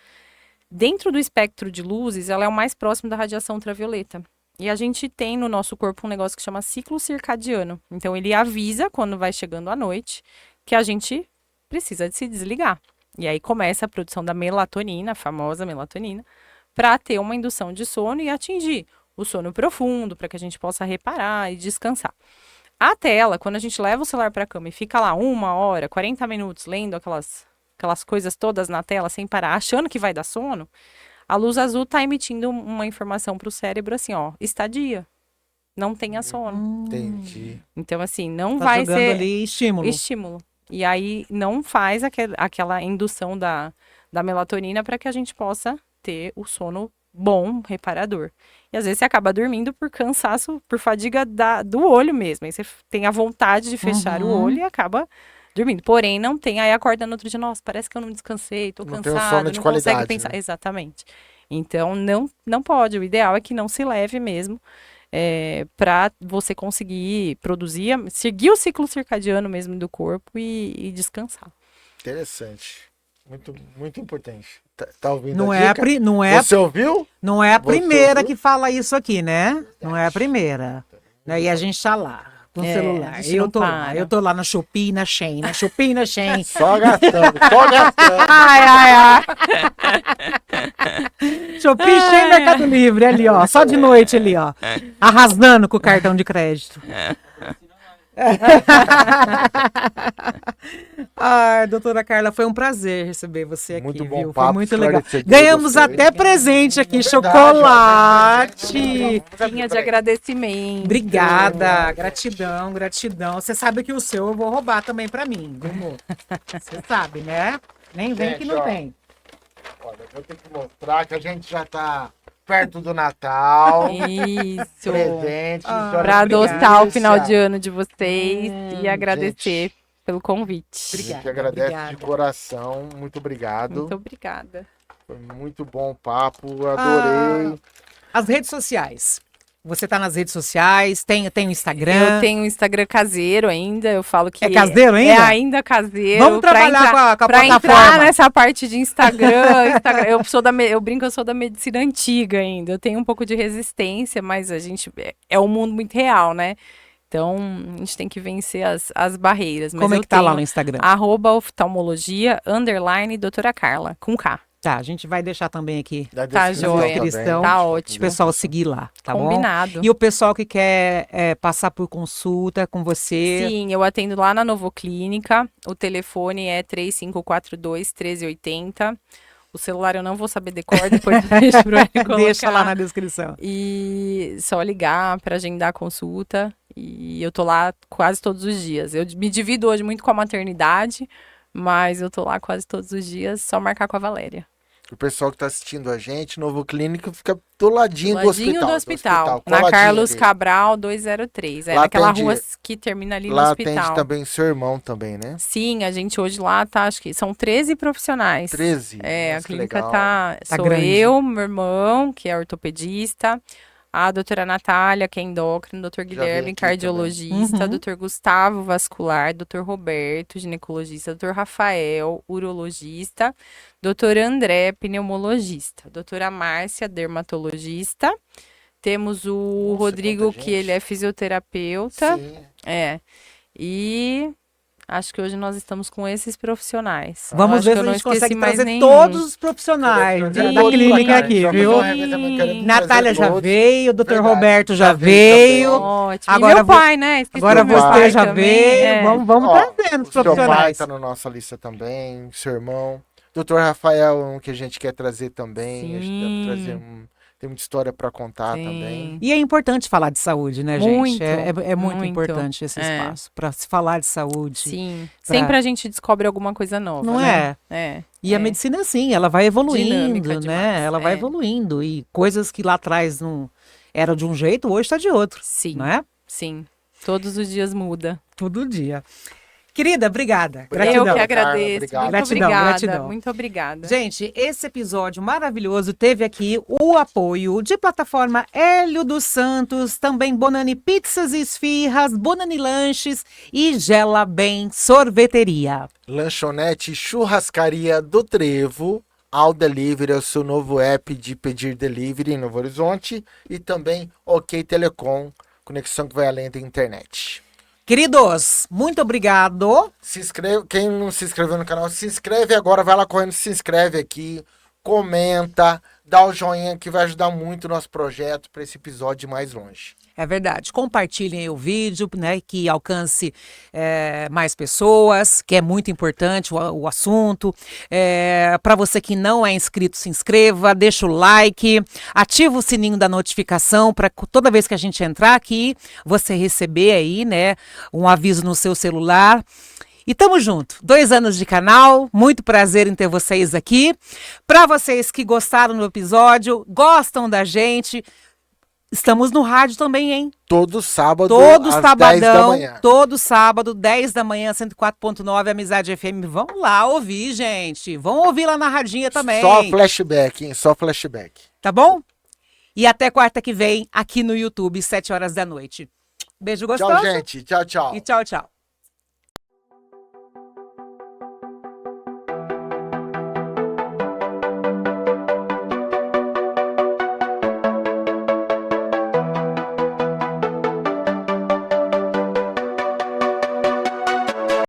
Speaker 3: Dentro do espectro de luzes, ela é o mais próximo da radiação ultravioleta. E a gente tem no nosso corpo um negócio que chama ciclo circadiano. Então, ele avisa, quando vai chegando a noite, que a gente precisa de se desligar. E aí começa a produção da melatonina, a famosa melatonina, para ter uma indução de sono e atingir o sono profundo, para que a gente possa reparar e descansar. A tela, quando a gente leva o celular para a cama e fica lá 1 hora, 40 minutos, lendo aquelas coisas todas na tela, sem parar, achando que vai dar sono, a luz azul está emitindo uma informação para o cérebro assim, ó, estadia, não tenha sono.
Speaker 2: Entendi.
Speaker 3: Então, assim, não
Speaker 1: Tá
Speaker 3: vai
Speaker 1: jogando
Speaker 3: ser
Speaker 1: ali estímulo.
Speaker 3: estímulo. E aí não faz aquela indução da melatonina para que a gente possa ter o sono bom, reparador. E às vezes você acaba dormindo por cansaço, por fadiga do olho mesmo. Aí você tem a vontade de fechar o olho e acaba dormindo. Porém, não tem. Aí acorda no outro dia, nossa, parece que eu não descansei, tô
Speaker 2: Não
Speaker 3: cansado,
Speaker 2: tem um sono de
Speaker 3: não
Speaker 2: qualidade,
Speaker 3: consegue pensar.
Speaker 2: né?
Speaker 3: Exatamente. Então, não pode. O ideal é que não se leve mesmo para você conseguir produzir, seguir o ciclo circadiano mesmo do corpo e descansar.
Speaker 2: Interessante. Muito, muito importante. Tá ouvindo
Speaker 1: Não
Speaker 2: a
Speaker 1: é,
Speaker 2: dica?
Speaker 1: Você
Speaker 2: ouviu?
Speaker 1: não é a
Speaker 2: Você
Speaker 1: primeira
Speaker 2: ouviu?
Speaker 1: que fala isso aqui, né? Não é a primeira. E a gente tá lá, com o
Speaker 3: É,
Speaker 1: celular.
Speaker 3: a gente não para.
Speaker 1: Eu tô lá na Shopee, na Shein, na Shopee, na Shein.
Speaker 2: Só gastando, só gastando.
Speaker 3: Ai, ai, ai.
Speaker 1: Shopee, Shein, Mercado Livre, ali, ó. Só de noite ali, ó. Arrasando com o cartão de crédito. Ai, doutora Carla, foi um prazer receber você aqui,
Speaker 2: Muito bom
Speaker 1: viu?
Speaker 2: papo,
Speaker 1: Foi muito legal.
Speaker 2: esclarecedor,
Speaker 1: Ganhamos
Speaker 2: gostei.
Speaker 1: até presente aqui,
Speaker 2: Verdade,
Speaker 1: chocolate.
Speaker 3: Linha de agradecimento.
Speaker 1: Obrigada, gratidão, gratidão. Você sabe que o seu eu vou roubar também pra mim, viu, amor? Você sabe, né? Nem vem que
Speaker 2: Gente,
Speaker 1: não
Speaker 2: ó.
Speaker 1: tem.
Speaker 2: Olha, eu vou ter que mostrar que a gente já tá perto do Natal.
Speaker 3: Isso.
Speaker 2: Presente.
Speaker 3: Para adoçar o final de ano de vocês e agradecer
Speaker 2: gente.
Speaker 3: pelo convite.
Speaker 2: A gente
Speaker 1: Obrigada,
Speaker 2: agradece
Speaker 1: obrigada.
Speaker 2: de coração. Muito obrigado.
Speaker 3: Muito obrigada.
Speaker 2: Foi muito bom o papo. Adorei.
Speaker 1: As redes sociais. Você tá nas redes sociais, tem o Instagram.
Speaker 3: Eu tenho um Instagram caseiro ainda, eu falo que
Speaker 1: É caseiro ainda?
Speaker 3: É ainda caseiro.
Speaker 1: Vamos trabalhar com a
Speaker 3: pra entrar
Speaker 1: plataforma.
Speaker 3: nessa parte de Instagram, eu brinco, eu sou da medicina antiga ainda. Eu tenho um pouco de resistência, mas a gente é um mundo muito real, né? Então, a gente tem que vencer as barreiras. Mas
Speaker 1: Como é
Speaker 3: eu
Speaker 1: que tá lá
Speaker 3: tenho
Speaker 1: no Instagram?
Speaker 3: @oftalmologia _doutora Carla, com K.
Speaker 1: Tá, a gente vai deixar também aqui.
Speaker 2: Da
Speaker 3: Tá
Speaker 2: descrição
Speaker 3: joia.
Speaker 1: Descrição.
Speaker 3: Tá
Speaker 1: O
Speaker 3: ótimo.
Speaker 1: pessoal seguir lá, tá bom?
Speaker 3: Combinado.
Speaker 1: E o pessoal que quer passar por consulta com você.
Speaker 3: Sim, eu atendo lá na Novoclínica. O telefone é 3542-1380. O celular eu não vou saber decor, depois deixa pro Hélio colocar.
Speaker 1: Deixa lá na descrição.
Speaker 3: E só ligar para agendar a consulta. E eu tô lá quase todos os dias. Eu me divido hoje muito com a maternidade, mas eu tô lá quase todos os dias, só marcar com a Valéria.
Speaker 2: O pessoal que tá assistindo a gente, Novo Clínico, fica do ladinho,
Speaker 3: Ladinho do hospital. Na
Speaker 2: coladinho
Speaker 3: Carlos
Speaker 2: ali.
Speaker 3: Cabral 203. É
Speaker 2: Lá
Speaker 3: naquela
Speaker 2: atende-
Speaker 3: rua que termina ali no
Speaker 2: Lá
Speaker 3: hospital.
Speaker 2: atende também seu irmão também, né?
Speaker 3: Sim, a gente hoje lá tá, acho que são 13 profissionais.
Speaker 2: 13.
Speaker 3: É,
Speaker 2: Nossa,
Speaker 3: a
Speaker 2: que
Speaker 3: clínica
Speaker 2: legal.
Speaker 3: tá sou
Speaker 1: grande.
Speaker 3: eu, meu irmão, que é ortopedista, a doutora Natália, que é endócrino, doutor
Speaker 2: Já veio
Speaker 3: Guilherme,
Speaker 2: aqui
Speaker 3: cardiologista,
Speaker 1: também.
Speaker 3: doutor Gustavo, vascular, doutor Roberto, ginecologista, doutor Rafael, urologista, doutor André, pneumologista, doutora Márcia, dermatologista, temos o
Speaker 2: Nossa,
Speaker 3: Rodrigo,
Speaker 2: quanta
Speaker 3: que
Speaker 2: gente.
Speaker 3: ele é fisioterapeuta,
Speaker 2: Sim.
Speaker 3: e acho que hoje nós estamos com esses profissionais. Eu
Speaker 1: Vamos
Speaker 3: acho
Speaker 1: ver
Speaker 3: que
Speaker 1: se
Speaker 3: eu
Speaker 1: a
Speaker 3: não
Speaker 1: gente
Speaker 3: esqueci
Speaker 1: consegue
Speaker 3: mais
Speaker 1: trazer
Speaker 3: nenhum.
Speaker 1: todos os profissionais da
Speaker 3: Sim.
Speaker 1: clínica aqui,
Speaker 2: Só fazer
Speaker 1: viu?
Speaker 2: uma revezamento, quero trazer
Speaker 1: Natália já
Speaker 2: todos.
Speaker 1: veio, o doutor
Speaker 2: Verdade.
Speaker 1: Roberto já
Speaker 2: Já veio
Speaker 1: veio.
Speaker 3: Ótimo.
Speaker 1: Agora
Speaker 3: e meu
Speaker 1: vo-
Speaker 3: pai, né? Esqueci
Speaker 1: Agora
Speaker 3: do meu
Speaker 1: você
Speaker 3: pai
Speaker 1: já
Speaker 3: também,
Speaker 1: veio.
Speaker 3: é.
Speaker 1: Vamos
Speaker 2: Ó,
Speaker 1: trazendo os
Speaker 2: o seu pai
Speaker 1: profissionais.
Speaker 2: tá na nossa lista também, seu irmão. Doutor Rafael é um que a gente quer trazer também. A gente
Speaker 3: Sim.
Speaker 2: deve trazer tem muita história para contar
Speaker 3: Sim.
Speaker 2: também.
Speaker 1: E é importante falar de saúde, né, gente?
Speaker 3: Muito,
Speaker 1: É muito
Speaker 3: muito.
Speaker 1: importante esse
Speaker 3: É.
Speaker 1: espaço para se falar de saúde.
Speaker 3: Sim.
Speaker 1: Pra-
Speaker 3: Sempre a gente descobre alguma coisa nova,
Speaker 1: Não
Speaker 3: né?
Speaker 1: é?
Speaker 3: É.
Speaker 1: E a medicina, assim, ela vai evoluindo,
Speaker 3: Dinâmica
Speaker 1: né?
Speaker 3: demais,
Speaker 1: Ela vai
Speaker 3: é.
Speaker 1: evoluindo. E coisas que lá atrás não era de um jeito, hoje está de outro.
Speaker 3: Sim,
Speaker 1: Não é?
Speaker 3: sim. Todos os dias muda.
Speaker 1: Todo dia. Querida, obrigada.
Speaker 2: Obrigado,
Speaker 3: Eu
Speaker 1: Gratidão.
Speaker 3: que
Speaker 2: Carla,
Speaker 3: agradeço.
Speaker 2: obrigado.
Speaker 3: Muito
Speaker 1: Gratidão,
Speaker 3: obrigada.
Speaker 1: gratidão.
Speaker 3: Muito obrigada.
Speaker 1: Gente, esse episódio maravilhoso teve aqui o apoio de plataforma Hélio dos Santos, também Bonani Pizzas e Esfirras, Bonani Lanches e Gela Bem Sorveteria.
Speaker 2: Lanchonete Churrascaria do Trevo. Ao Delivery é o seu novo app de pedir delivery em Novo Horizonte. E também OK Telecom, conexão que vai além da internet.
Speaker 1: Queridos, muito obrigado.
Speaker 2: Se inscreve, quem não se inscreveu no canal, se inscreve agora, vai lá correndo, se inscreve aqui, comenta, dá o joinha que vai ajudar muito o nosso projeto para esse episódio ir mais longe.
Speaker 1: É verdade. Compartilhem aí o vídeo, né, que alcance mais pessoas, que é muito importante o assunto. Para você que não é inscrito, se inscreva, deixa o like, ativa o sininho da notificação para toda vez que a gente entrar aqui, você receber aí, né, um aviso no seu celular. E tamo junto. 2 anos de canal, muito prazer em ter vocês aqui. Para vocês que gostaram do episódio, gostam da gente, estamos no rádio também, hein?
Speaker 2: Todo sábado,
Speaker 1: Todo
Speaker 2: às 10 da
Speaker 1: sabadão,
Speaker 2: manhã.
Speaker 1: todo sábado, 10 da manhã, 104.9, Amizade FM. Vamos lá ouvir, gente. Vão ouvir lá na radinha também.
Speaker 2: Só flashback, hein? Só flashback.
Speaker 1: Tá bom? E até quarta que vem, aqui no YouTube, 7 horas da noite. Beijo gostoso.
Speaker 2: Tchau, gente. Tchau, tchau.
Speaker 1: E tchau, tchau.